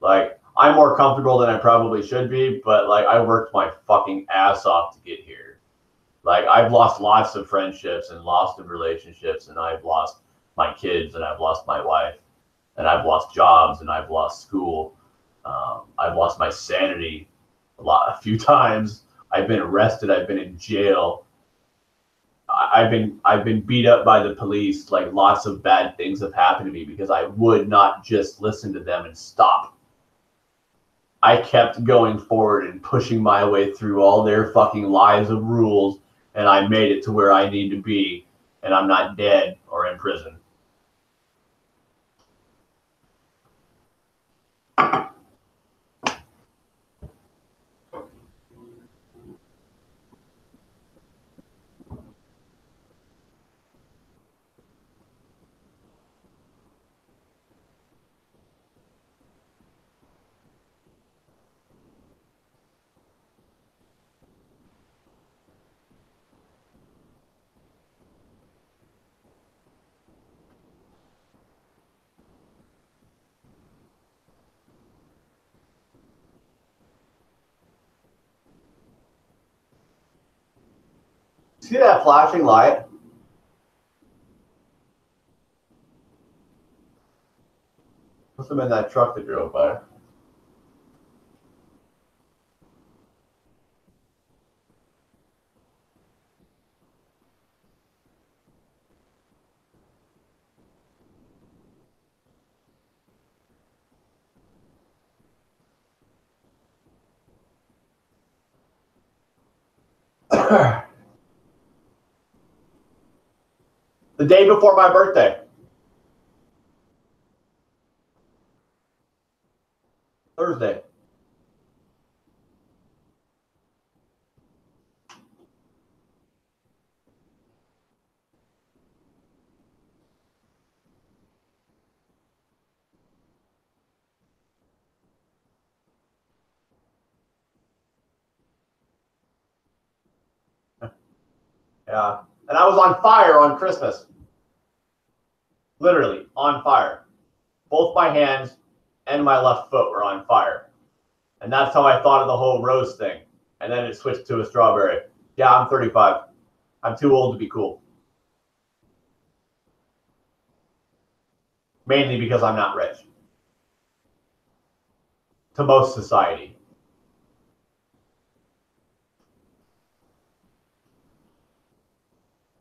A: Like, I'm more comfortable than I probably should be, but like I worked my fucking ass off to get here. Like, I've lost lots of friendships and lots of relationships, and I've lost my kids, and I've lost my wife, and I've lost jobs, and I've lost school. I've lost my sanity a few times. I've been arrested. I've been in jail. I've been beat up by the police. Like, lots of bad things have happened to me because I would not just listen to them and stop. I kept going forward and pushing my way through all their fucking lies of rules, and I made it to where I need to be, and I'm not dead or in prison. See that flashing light? Must have been that truck that drove by. The day before my birthday. Thursday. Yeah. And I was on fire on Christmas. Literally on fire. Both my hands and my left foot were on fire. And that's how I thought of the whole rose thing. And then it switched to a strawberry. Yeah, I'm 35. I'm too old to be cool. Mainly because I'm not rich. To most society.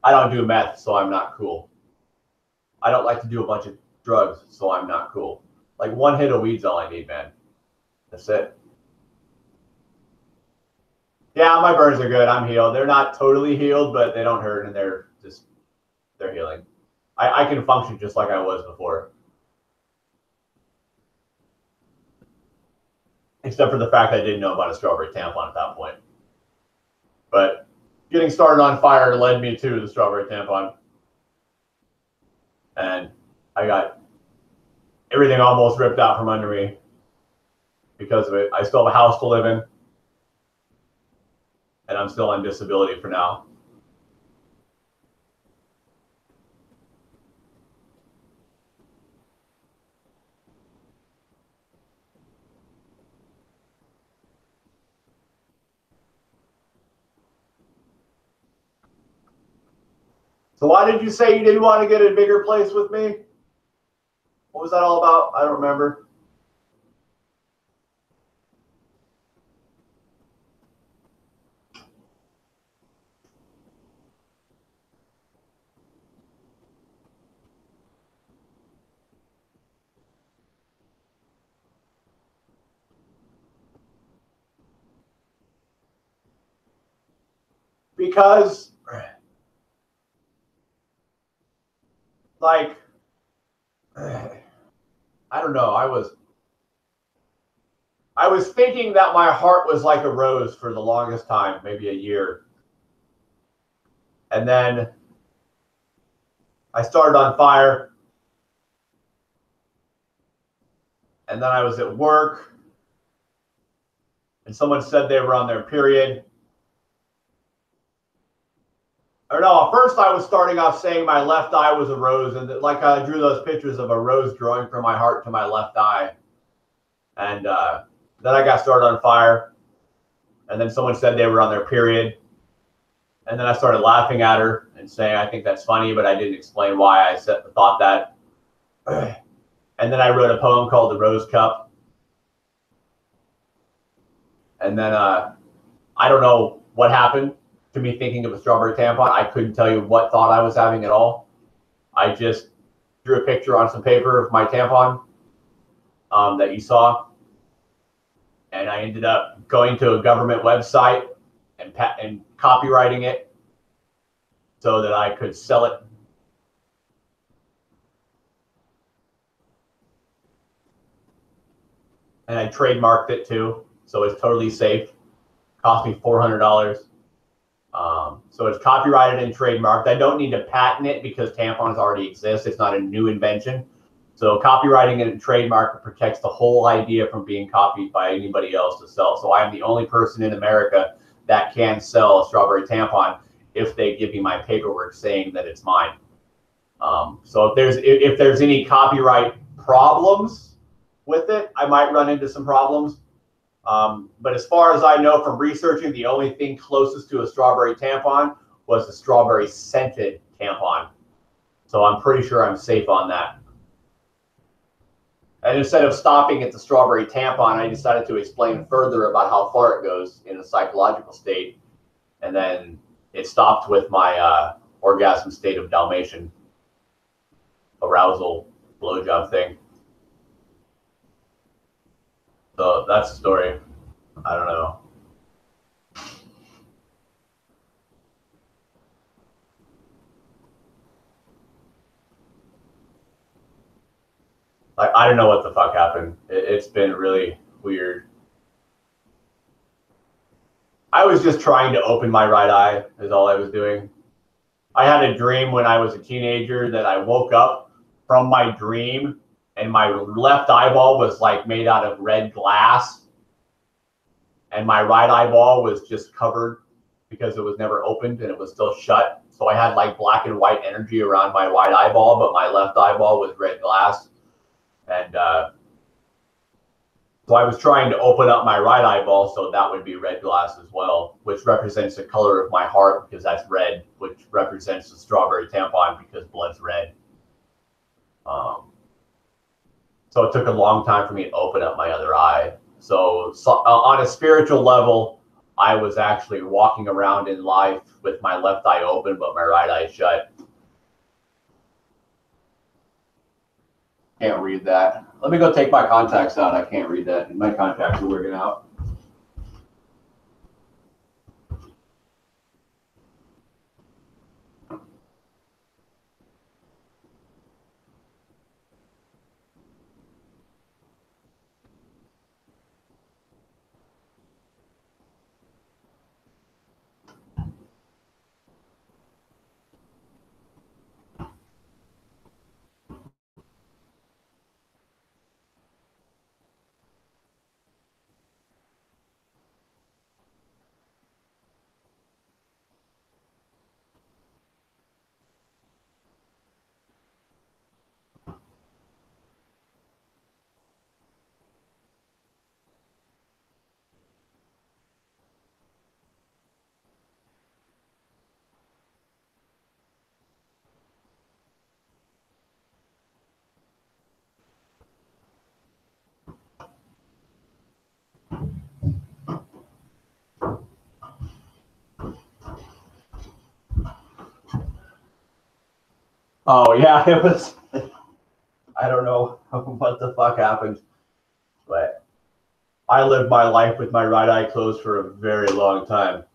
A: I don't do meth, so I'm not cool. I don't like to do a bunch of drugs, so I'm not cool. Like, one hit of weed's all I need, man. That's it. Yeah, my burns are good. I'm healed. They're not totally healed, but they don't hurt, and they're healing. I can function just like I was before. Except for the fact I didn't know about a strawberry tampon at that point. But getting started on fire led me to the strawberry tampon. And I got everything almost ripped out from under me because of it. I still have a house to live in. And I'm still on disability for now. So why did you say you didn't want to get a bigger place with me? What was that all about? I don't remember. because, like, I don't know. I was thinking that my heart was like a rose for the longest time, maybe a year. And then I started on fire. And then I was at work. And someone said they were on their period. Or no, at first I was starting off saying my left eye was a rose. And like I drew those pictures of a rose growing from my heart to my left eye. And then I got started on fire. And then someone said they were on their period. And then I started laughing at her and saying, I think that's funny, but I didn't explain why I thought that. And then I wrote a poem called The Rose Cup. And then I don't know what happened to me thinking of a strawberry tampon. I couldn't tell you what thought I was having at all. I just drew a picture on some paper of my tampon that you saw. And I ended up going to a government website and copywriting it so that I could sell it. And I trademarked it too, so it's totally safe. Cost me $400. So it's copyrighted and trademarked. I don't need to patent it because tampons already exist. It's not a new invention. So copywriting it and trademark protects the whole idea from being copied by anybody else to sell. So I am the only person in America that can sell a strawberry tampon if they give me my paperwork saying that it's mine. So if there's any copyright problems with it, I might run into some problems. But as far as I know from researching, the only thing closest to a strawberry tampon was the strawberry scented tampon. So I'm pretty sure I'm safe on that. And instead of stopping at the strawberry tampon, I decided to explain further about how far it goes in a psychological state. And then it stopped with my orgasm state of Dalmatian arousal blowjob thing. So that's the story. I don't know. I don't know what the fuck happened. It's been really weird. I was just trying to open my right eye is all I was doing. I had a dream when I was a teenager that I woke up from my dream and my left eyeball was like made out of red glass. And my right eyeball was just covered because it was never opened and it was still shut. So I had like black and white energy around my right eyeball, but my left eyeball was red glass. And so I was trying to open up my right eyeball so that would be red glass as well, which represents the color of my heart because that's red, which represents the strawberry tampon because blood's red. So it took a long time for me to open up my other eye. So on a spiritual level, I was actually walking around in life with my left eye open, but my right eye shut. Can't read that. Let me go take my contacts out. I can't read that. My contacts are working out. Oh yeah, it was. I don't know what the fuck happened, but I lived my life with my right eye closed for a very long time.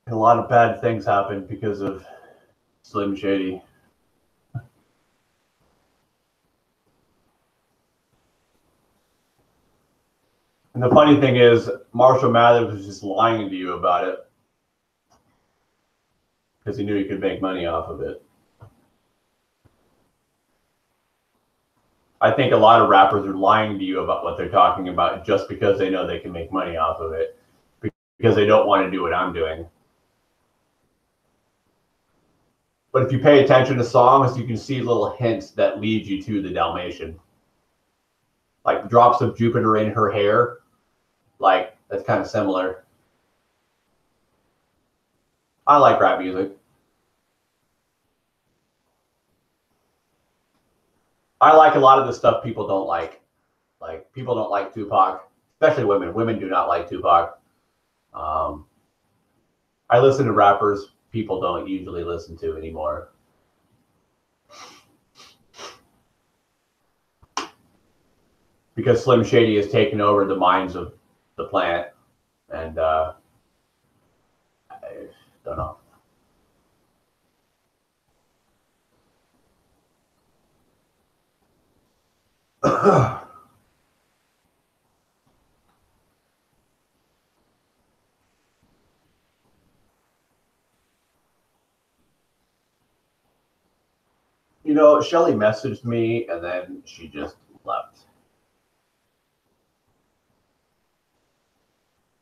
A: A lot of bad things happen because of Slim Shady. And the funny thing is, Marshall Mathers was just lying to you about it because he knew he could make money off of it. I think a lot of rappers are lying to you about what they're talking about just because they know they can make money off of it, because they don't want to do what I'm doing. But if you pay attention to songs, you can see little hints that lead you to the Dalmatian. Like drops of Jupiter in her hair. Like, that's kind of similar. I like rap music. I like a lot of the stuff people don't like. Like, people don't like Tupac, especially women. Women do not like Tupac. I listen to rappers people don't usually listen to anymore. Because Slim Shady has taken over the minds of the planet. And I don't know. You know, Shelly messaged me and then she just left.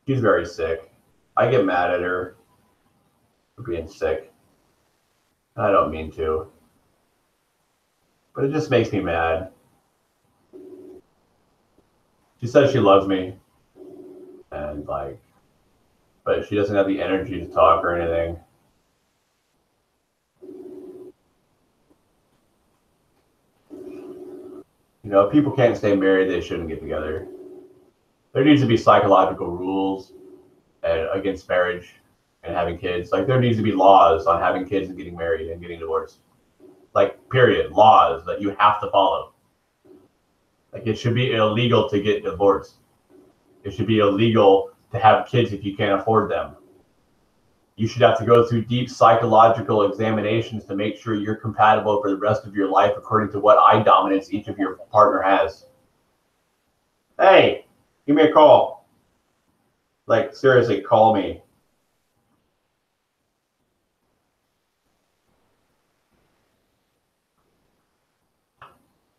A: She's very sick. I get mad at her for being sick. I don't mean to. But it just makes me mad. She says she loves me. And like, but she doesn't have the energy to talk or anything. You know, if people can't stay married, they shouldn't get together. There needs to be psychological rules against marriage and having kids. Like, there needs to be laws on having kids and getting married and getting divorced. Like, period. Laws that you have to follow. Like, it should be illegal to get divorced. It should be illegal to have kids if you can't afford them. You should have to go through deep psychological examinations to make sure you're compatible for the rest of your life according to what eye dominance each of your partner has. Hey, give me a call. Like, seriously, call me.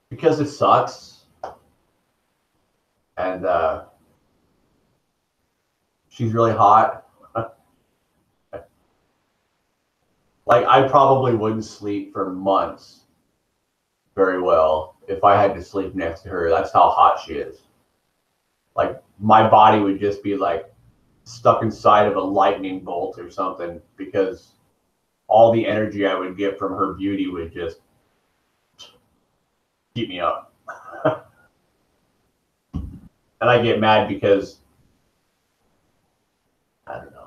A: Because it sucks. And she's really hot. Like, I probably wouldn't sleep for months very well if I had to sleep next to her. That's how hot she is. Like, my body would just be like stuck inside of a lightning bolt or something, because all the energy I would get from her beauty would just keep me up. And I get mad because I don't know.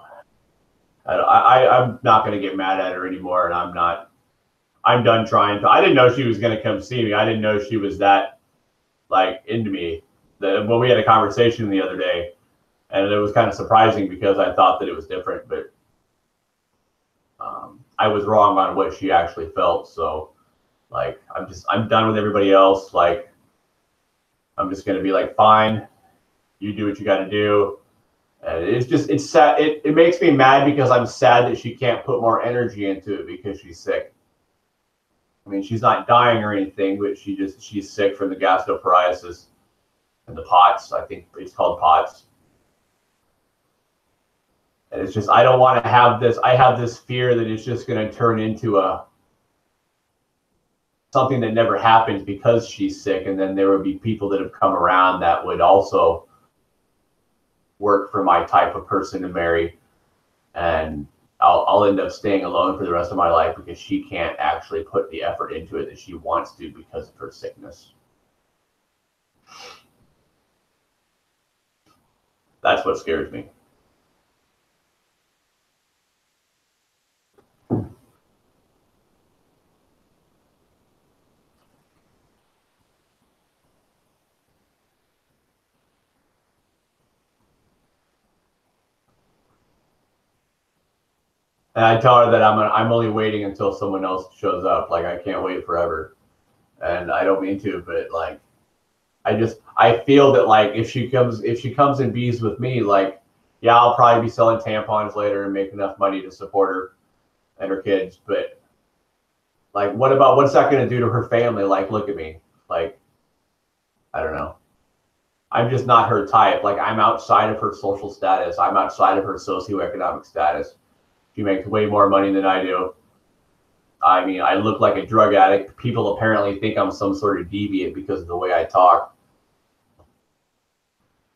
A: I'm not going to get mad at her anymore, and I'm done trying to. I didn't know she was going to come see me. I didn't know she was that, like, into me. Well, we had a conversation the other day, and it was kind of surprising because I thought that it was different, but I was wrong on what she actually felt. So, like, I'm done with everybody else. Like, I'm just going to be like, fine, you do what you got to do. And it's sad. It makes me mad because I'm sad that she can't put more energy into it because she's sick. I mean, she's not dying or anything, but she's sick from the gastroparesis and the POTS. I think it's called POTS. And it's just, I don't want to have this. I have this fear that it's just going to turn into something that never happens because she's sick. And then there would be people that have come around that would also work for my type of person to marry, and I'll end up staying alone for the rest of my life because she can't actually put the effort into it that she wants to because of her sickness. That's what scares me. And I tell her that I'm only waiting until someone else shows up. Like, I can't wait forever. And I don't mean to, but like, I feel that like if she comes and bees with me, like, yeah, I'll probably be selling tampons later and make enough money to support her and her kids. But like, what's that going to do to her family? Like, look at me. Like, I don't know. I'm just not her type. Like, I'm outside of her social status. I'm outside of her socioeconomic status. She makes way more money than I do. I mean, I look like a drug addict. People apparently think I'm some sort of deviant because of the way I talk.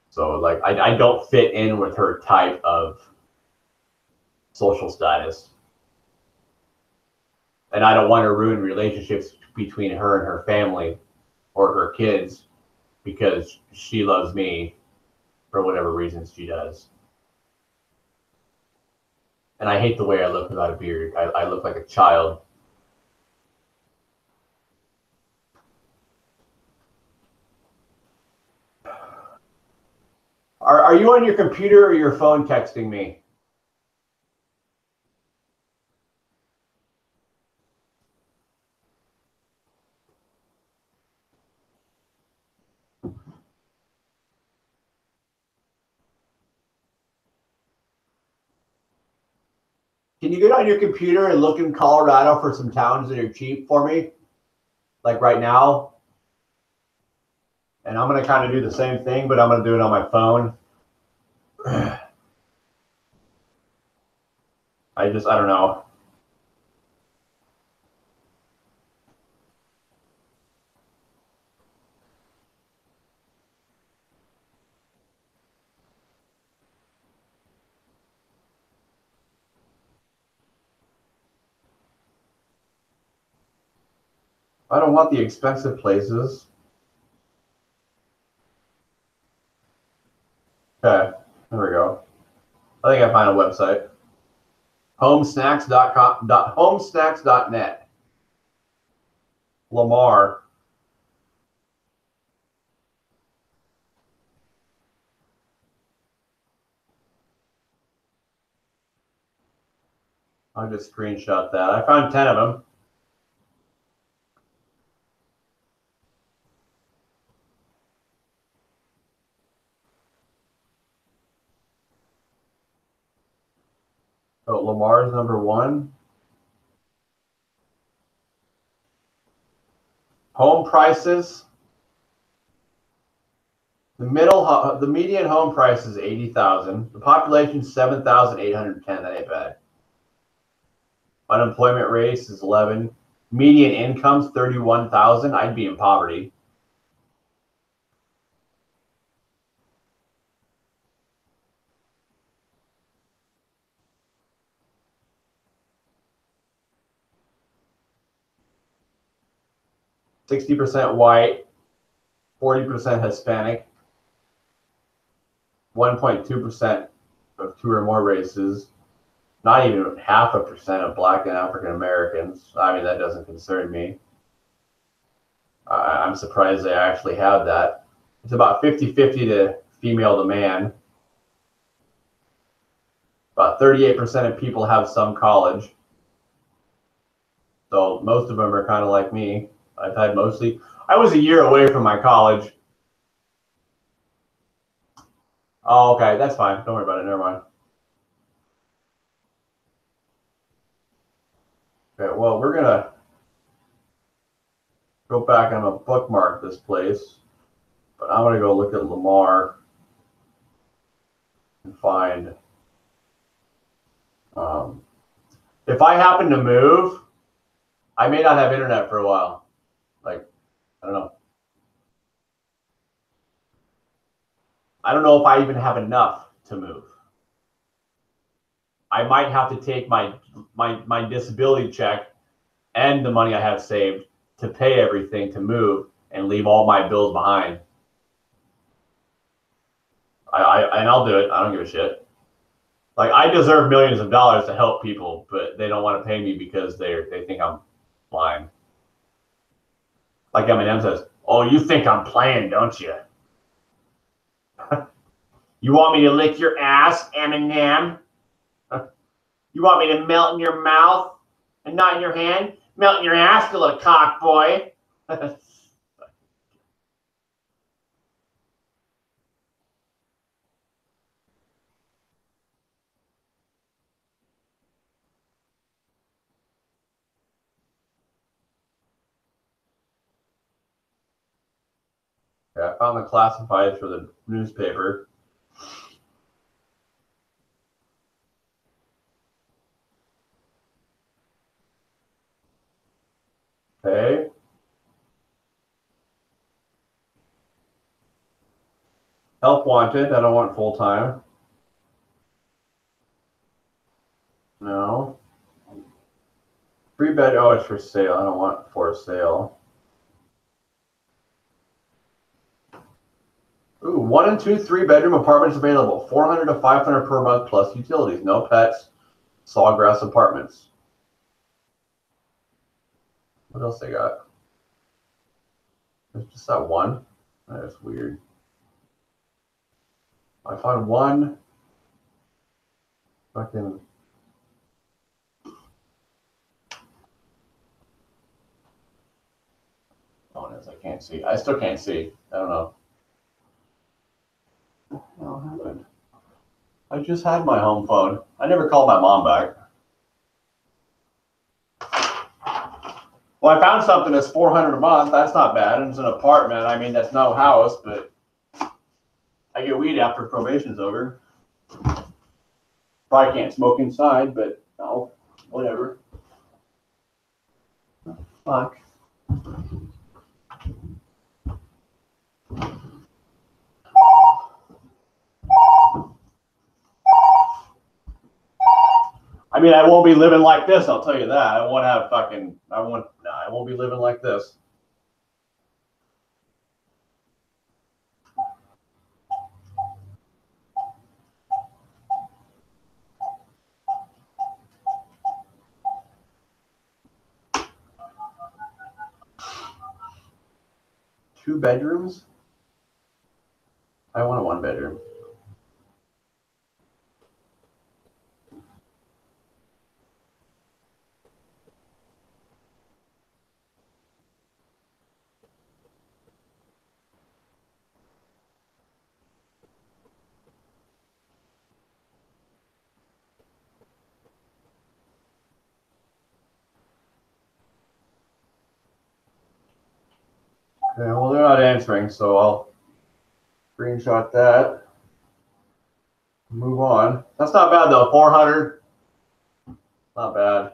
A: So, like, I don't fit in with her type of social status. And I don't want to ruin relationships between her and her family or her kids because she loves me for whatever reasons she does. And I hate the way I look without a beard. I look like a child. Are you on your computer or your phone texting me? Can you get on your computer and look in Colorado for some towns that are cheap for me? Like right now? And I'm going to kind of do the same thing, but I'm going to do it on my phone. I don't know. I don't want the expensive places. Okay, there we go. I think I found a website. Homesnacks.net. Lamar. I'll just screenshot that. I found 10 of them. Oh, Lamar's number 1. Home prices. The median home price is 80,000. The population is 7,810. That ain't bad. Unemployment rate is 11. Median income's 31,000. I'd be in poverty. %60 white, 40% Hispanic, 1.2% of 2 or more races, not even 0.5% of Black and African Americans. I mean, that doesn't concern me. I'm surprised they actually have that. It's about 50-50 to female to man. About 38% of people have some college. So most of them are kind of like me. I was a year away from my college. Oh, okay, that's fine. Don't worry about it. Never mind. Okay, well, we're going to go back and I'm going to bookmark this place. But I'm going to go look at Lamar and find. If I happen to move, I may not have internet for a while. Like, I don't know. I don't know if I even have enough to move. I might have to take my disability check and the money I have saved to pay everything to move and leave all my bills behind. And I'll do it. I don't give a shit. Like, I deserve millions of dollars to help people, but they don't want to pay me because they think I'm lying. Like Eminem says, "Oh, you think I'm playing, don't you? You want me to lick your ass, Eminem?" You want me to melt in your mouth and not in your hand? Melt in your ass, you little cock boy. Yeah, I found the classifieds for the newspaper. Okay. Help wanted. I don't want full time. No. Free bed. Oh, it's for sale. I don't want for sale. Ooh, 1 and 2, 3-bedroom apartments available. 400 to 500 per month plus utilities. No pets. Sawgrass apartments. What else they got? There's just that one. That's weird. I found one fucking. Oh, it is. I can't see. I still can't see. I don't know. What the hell happened? I just had my home phone. I never called my mom back. Well, I found something that's $400 a month. That's not bad. And it's an apartment. I mean, that's no house, but I get weed after probation's over. Probably can't smoke inside, but no, whatever. Fuck. I mean, I won't be living like this. I'll tell you that. I won't have fucking. I won't be living like this. Two bedrooms? I want a 1-bedroom. Okay, well, they're not answering, so I'll screenshot that. Move on. That's not bad, though. 400. Not bad.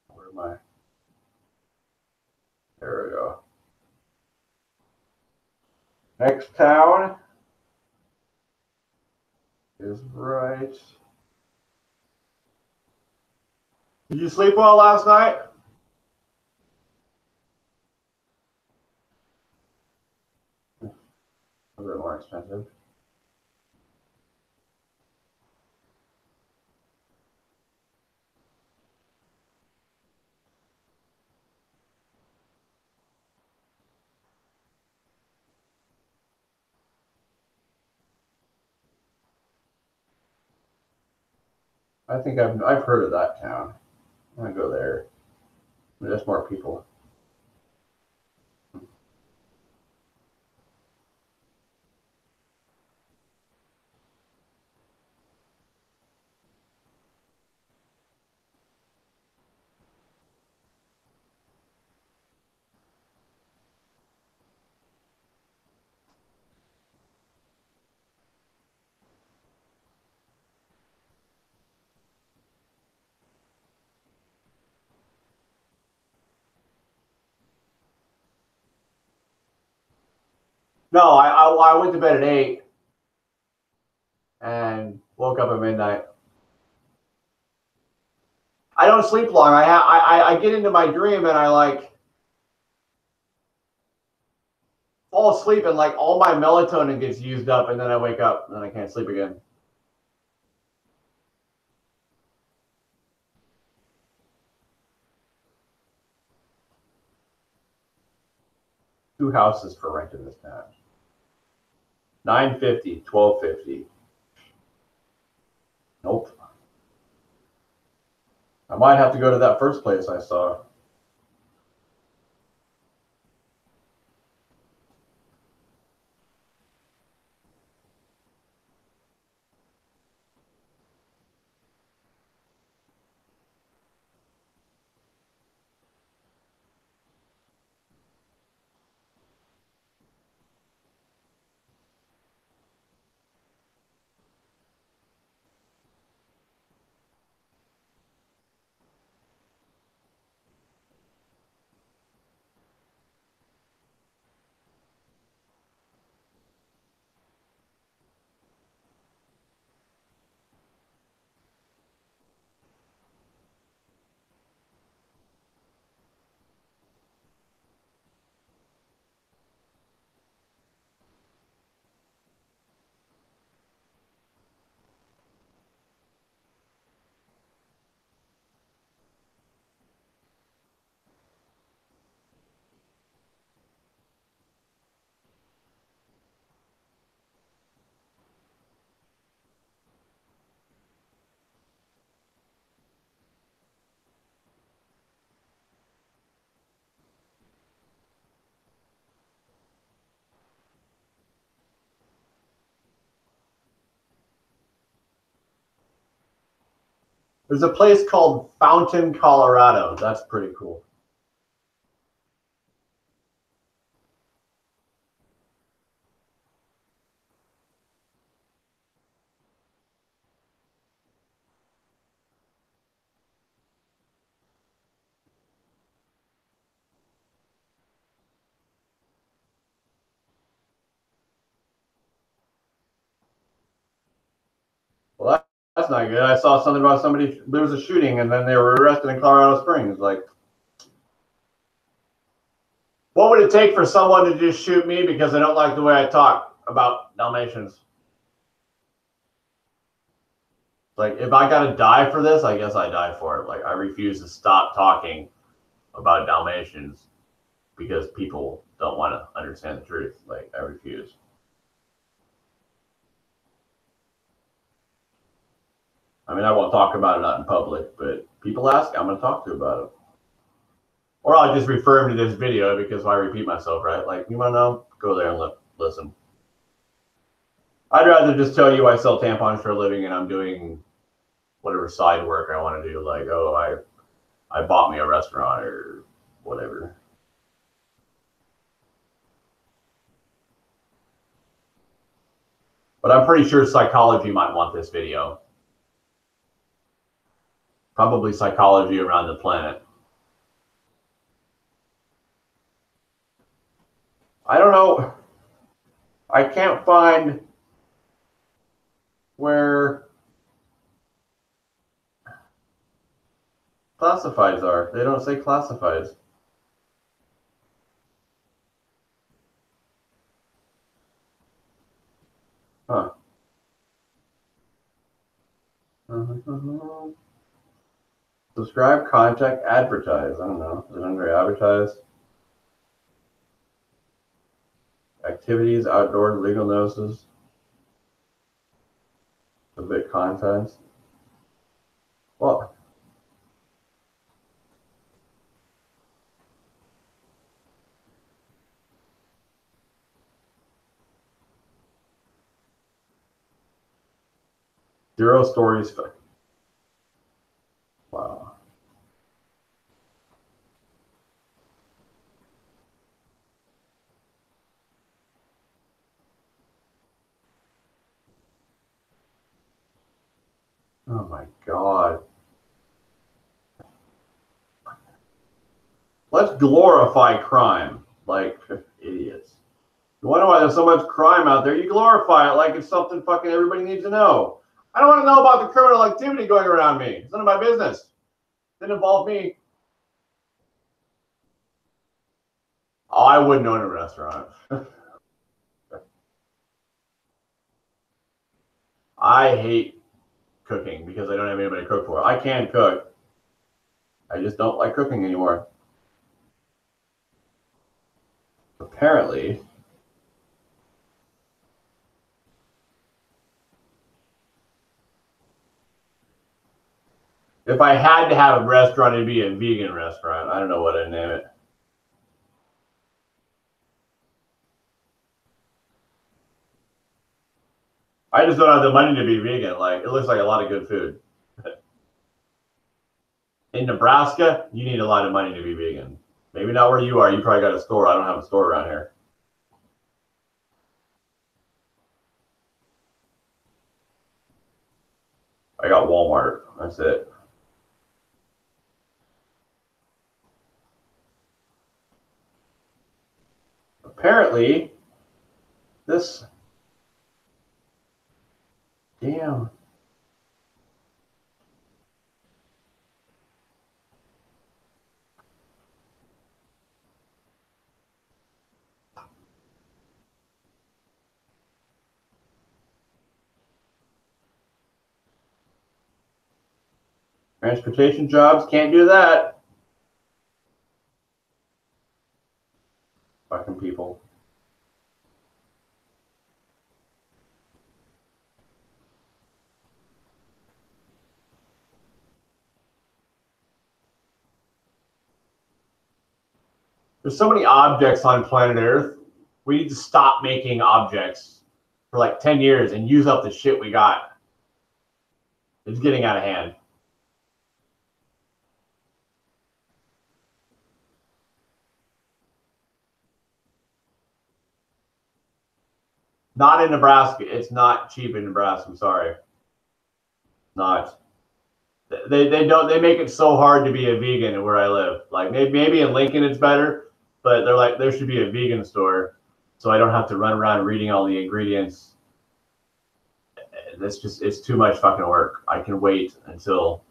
A: Where am I? There we go. Next town is right. Did you sleep well last night? A bit more expensive. I think I've heard of that town. I'm gonna go there. There's more people. No, I went to bed at 8 and woke up at midnight. I don't sleep long. I get into my dream and I like fall asleep and like all my melatonin gets used up and then I wake up and then I can't sleep again. Two houses for rent in this town. $9.50, $12.50. Nope. I might have to go to that first place I saw. There's a place called Fountain, Colorado. That's pretty cool. Well, that's not good. I saw something about somebody, there was a shooting and then they were arrested in Colorado Springs. Like, what would it take for someone to just shoot me because they don't like the way I talk about Dalmatians? Like, if I gotta die for this, I guess I die for it. Like, I refuse to stop talking about Dalmatians because people don't want to understand the truth. Like, I refuse. I mean, I won't talk about it out in public, but people ask, I'm going to talk to you about it. Or I'll just refer them to this video because why repeat myself, right? Like, you want to know? Go there and listen. I'd rather just tell you I sell tampons for a living and I'm doing whatever side work I want to do. Like, oh, I bought me a restaurant or whatever. But I'm pretty sure psychology might want this video. Probably psychology around the planet. I don't know. I can't find where classifieds are. They don't say classifieds. Huh. Subscribe, contact, advertise. I don't know. Is it under advertise? Activities, outdoor, legal notices. Submit contents. Well, zero stories. Wow. Oh my God. Let's glorify crime like idiots. You wonder why there's so much crime out there? You glorify it like it's something fucking everybody needs to know. I don't want to know about the criminal activity going around me. It's none of my business. It didn't involve me. Oh, I wouldn't own a restaurant. I hate cooking because I don't have anybody to cook for. I can cook. I just don't like cooking anymore. Apparently, If I had to have a restaurant, it'd be a vegan restaurant. I don't know what I'd name it. I just don't have the money to be vegan. Like, it looks like a lot of good food. In Nebraska, you need a lot of money to be vegan. Maybe not where you are. You probably got a store. I don't have a store around here. I got Walmart. That's it. Apparently, this... Damn. Transportation jobs, can't do that. Fucking people. There's so many objects on planet Earth. We need to stop making objects for like 10 years and use up the shit we got. It's getting out of hand. Not in Nebraska. It's not cheap in Nebraska. I'm sorry. Not. They make it so hard to be a vegan where I live. Like maybe in Lincoln it's better, but they're like, there should be a vegan store so I don't have to run around reading all the ingredients. It's too much fucking work. I can wait until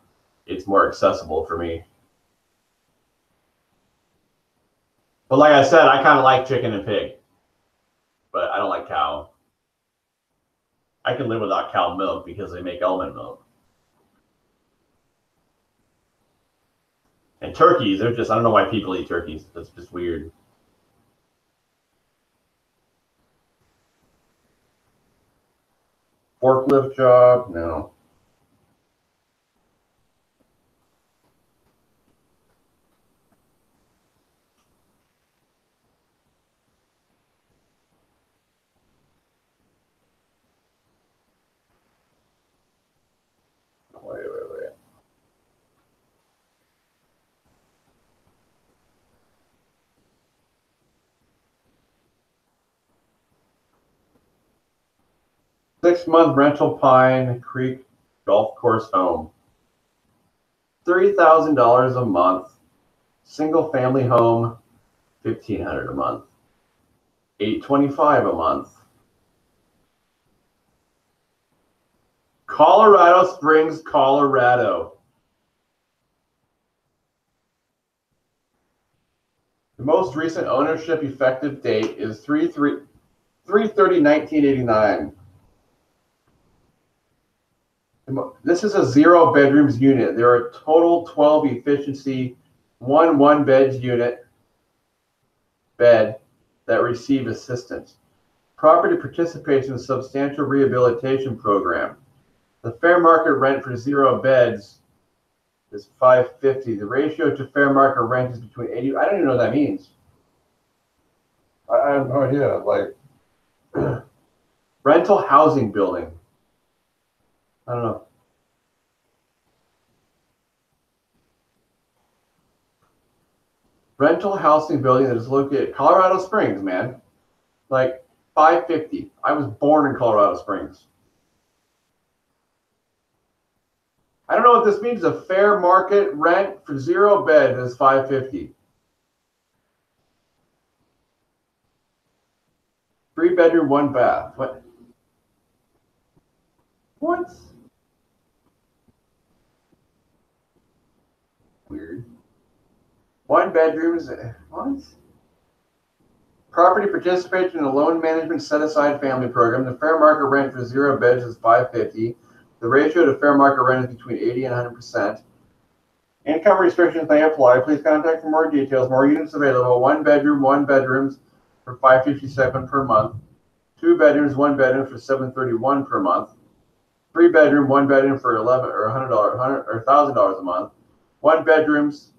A: it's more accessible for me. But like I said, I kind of like chicken and pig, but I don't like cow. I can live without cow milk because they make almond milk. And turkeys, they're just, I don't know why people eat turkeys. That's just weird. Forklift job? No. Wait. Six-month rental Pine Creek Golf Course home. $30,000 a month. Single family home, $1,500 a month. $825 a month. Colorado Springs, Colorado. The most recent ownership effective date is 3/30/1989. This is a 0 bedrooms unit. There are total 12 efficiency, one bed unit bed that receive assistance. Property participates in a substantial rehabilitation program. The fair market rent for 0 beds is $550. The ratio to fair market rent is between 80. I don't even know what that means. I have no idea. Like rental housing building. I don't know. Rental housing building that is located in Colorado Springs, man. Like $550. I was born in Colorado Springs. I don't know what this means. A fair market rent for 0 bed is $550. 3-bedroom, 1 bath. What? What? Weird. 1 bedrooms. What? Property participates in a loan management set-aside family program. The fair market rent for 0 beds is $550. The ratio to fair market rent is between 80 and 100%. Income restrictions may apply. Please contact for more details. More units available. 1 bedroom, 1 bedrooms for $557 per month. 2 bedrooms, 1 bedroom for $731 per month. 3-bedroom, 1 bedroom for $11 or $100 or $1,000 a month. 1 bedrooms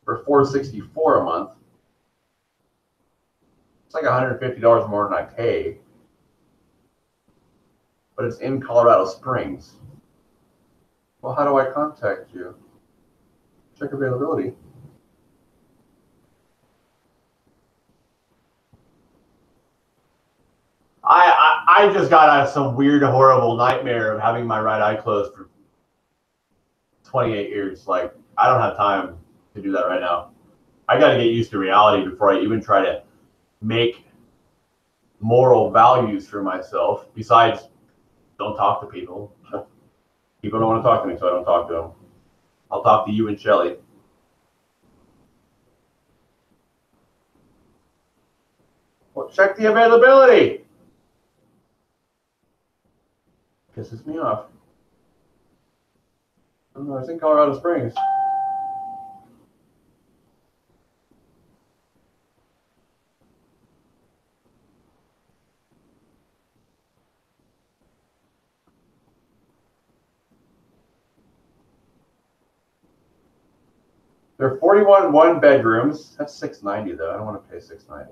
A: for $464 a month. It's like $150 more than I pay. But it's in Colorado Springs. Well, how do I contact you? Check availability. I just got out of some weird, horrible nightmare of having my right eye closed for 28 years. Like, I don't have time to do that right now. I got to get used to reality before I even try to make moral values for myself. Besides, don't talk to people. People don't want to talk to me, so I don't talk to them. I'll talk to you and Shelly. Well, check the availability. Pisses me off. I don't know, it's in Colorado Springs. There are 41 1-bedrooms. That's $690 though. I don't want to pay $690.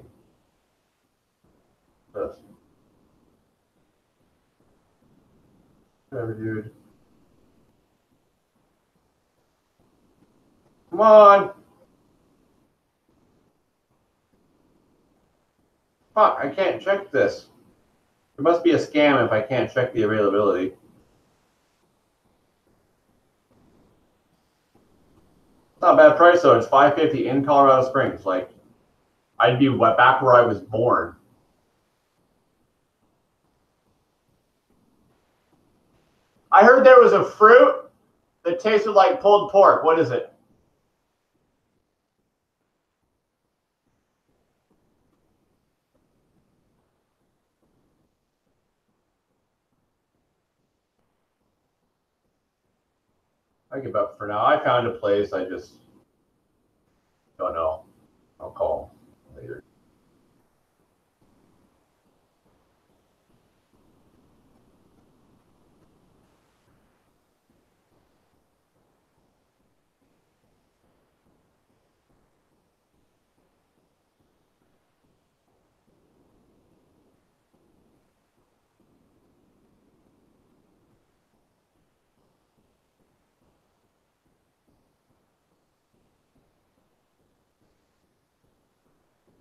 A: Whatever, dude. Come on. Fuck, I can't check this. It must be a scam if I can't check the availability. It's not a bad price though. It's $550 in Colorado Springs. Like, I'd be back where I was born. I heard there was a fruit that tasted like pulled pork. What is it? I give up for now. I found a place. I just don't know. I'll call later.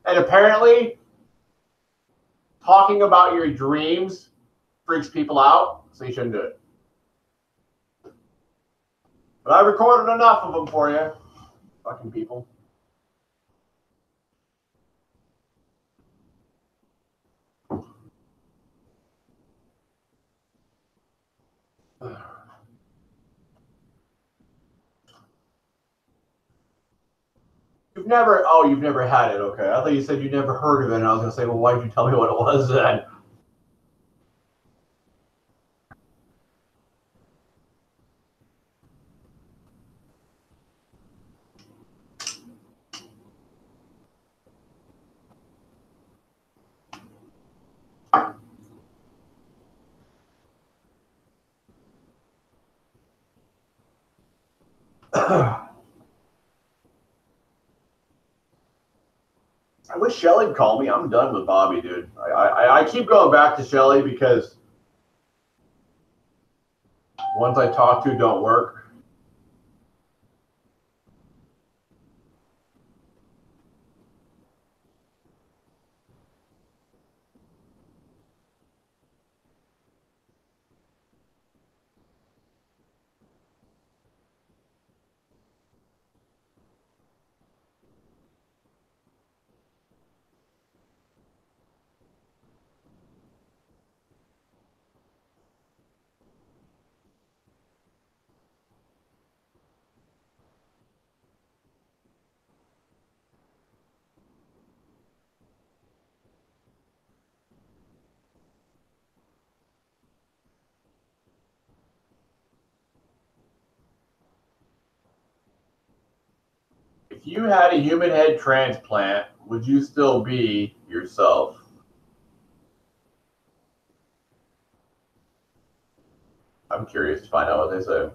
A: And apparently, talking about your dreams freaks people out, so you shouldn't do it. But I recorded enough of them for you, fucking people. You've never had it, okay. I thought you said you never heard of it, and I was going to say, well, why did you tell me what it was then? I wish Shelly'd call me. I'm done with Bobby, dude. I keep going back to Shelly because ones I talk to don't work. If you had a human head transplant, would you still be yourself? I'm curious to find out what they say.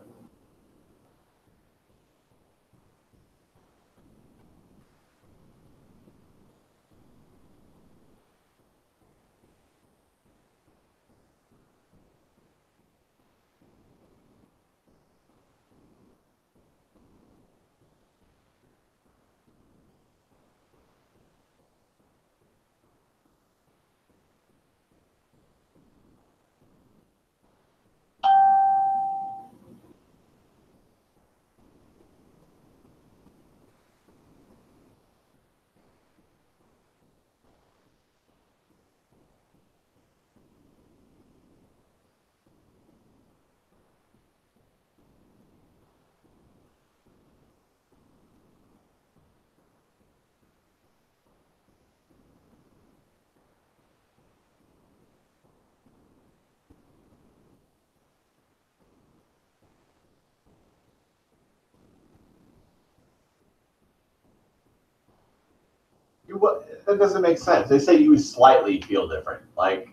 A: That doesn't make sense. They say you slightly feel different. Like,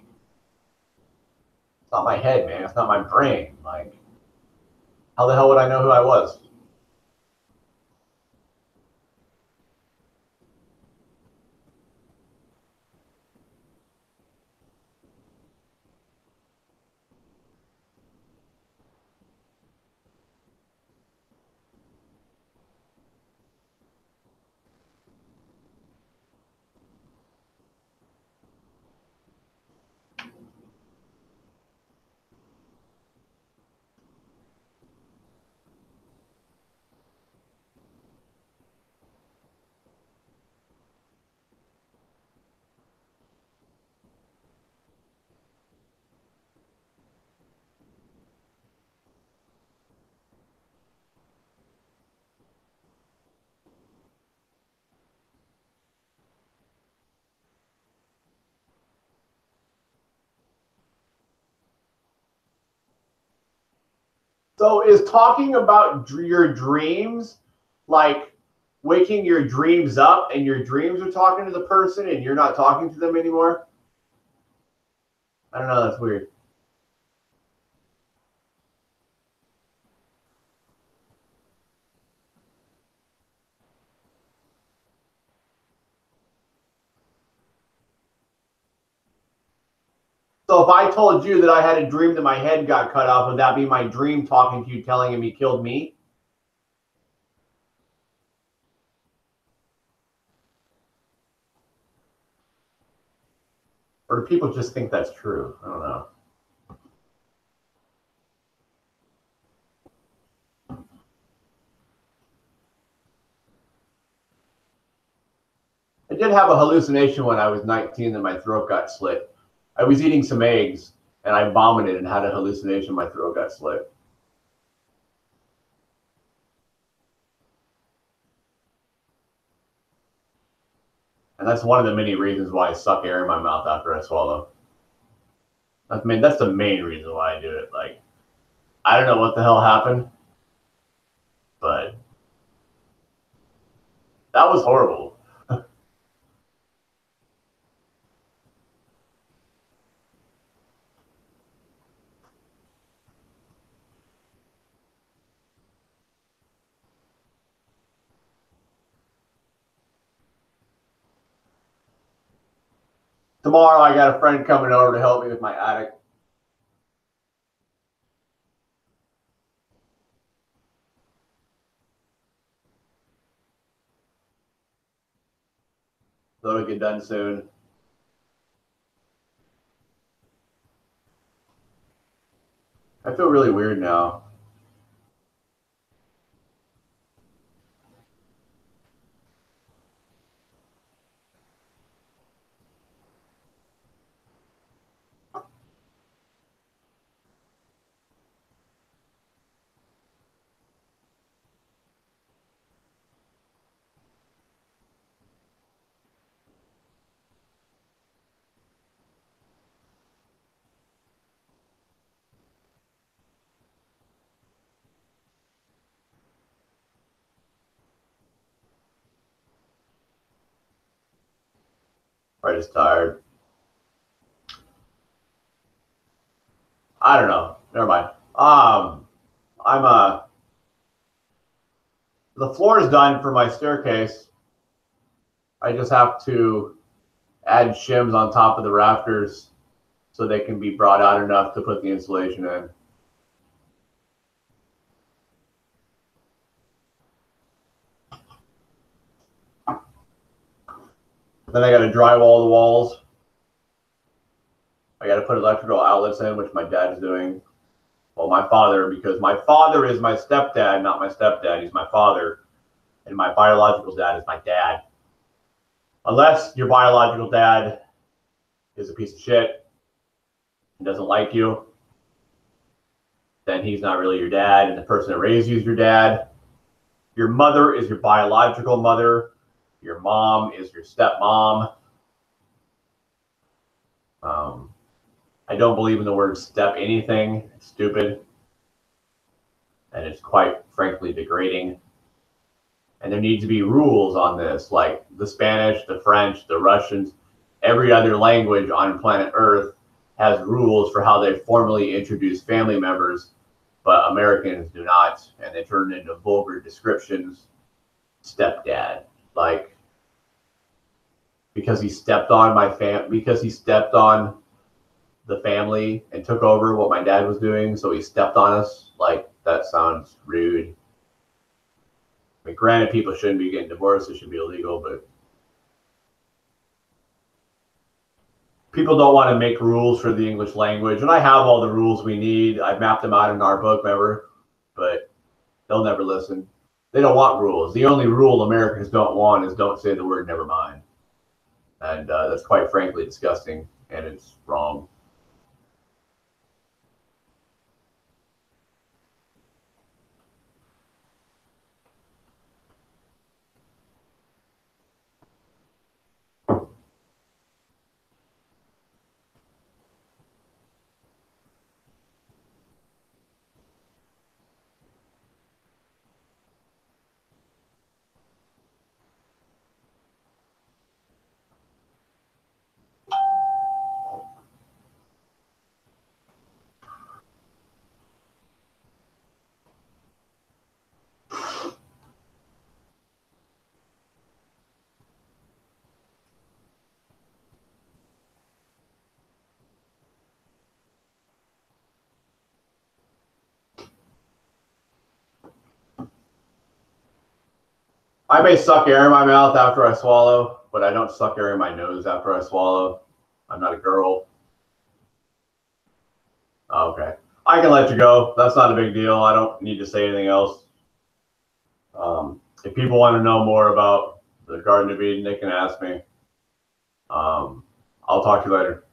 A: it's not my head, man. It's not my brain. Like, how the hell would I know who I was? So is talking about your dreams like waking your dreams up and your dreams are talking to the person and you're not talking to them anymore? I don't know. That's weird. So if I told you that I had a dream that my head got cut off, would that be my dream talking to you, telling him he killed me? Or do people just think that's true? I don't know. I did have a hallucination when I was 19 that my throat got slit. I was eating some eggs and I vomited and had a hallucination my throat got slit. And that's one of the many reasons why I suck air in my mouth after I swallow. I mean, that's the main reason why I do it. Like, I don't know what the hell happened, but that was horrible. Tomorrow, I got a friend coming over to help me with my attic. So it'll get done soon. I feel really weird now. I'm just tired. I don't know. Never mind. The floor is done for my staircase. I just have to add shims on top of the rafters so they can be brought out enough to put the insulation in. Then I got to drywall the walls. I got to put electrical outlets in, which my dad is doing. Well, my father, because my father is my stepdad, not my stepdad. He's my father. And my biological dad is my dad. Unless your biological dad is a piece of shit and doesn't like you, then he's not really your dad, and the person that raised you is your dad. Your mother is your biological mother. Your mom is your stepmom. I don't believe in the word step anything. It's stupid. And it's quite frankly degrading. And there needs to be rules on this, like the Spanish, the French, the Russians, every other language on planet Earth has rules for how they formally introduce family members, but Americans do not, and they turn into vulgar descriptions. Stepdad, like because he stepped on because he stepped on the family and took over what my dad was doing, so he stepped on us. Like, that sounds rude. I mean, granted, people shouldn't be getting divorced; it should be illegal, but people don't want to make rules for the English language, and I have all the rules we need. I've mapped them out in our book, remember, but they'll never listen. They don't want rules. The only rule Americans don't want is don't say the word never mind. And that's quite frankly disgusting, and it's wrong. I may suck air in my mouth after I swallow, but I don't suck air in my nose after I swallow. I'm not a girl. Oh, okay. I can let you go. That's not a big deal. I don't need to say anything else. If people want to know more about the Garden of Eden, they can ask me. I'll talk to you later.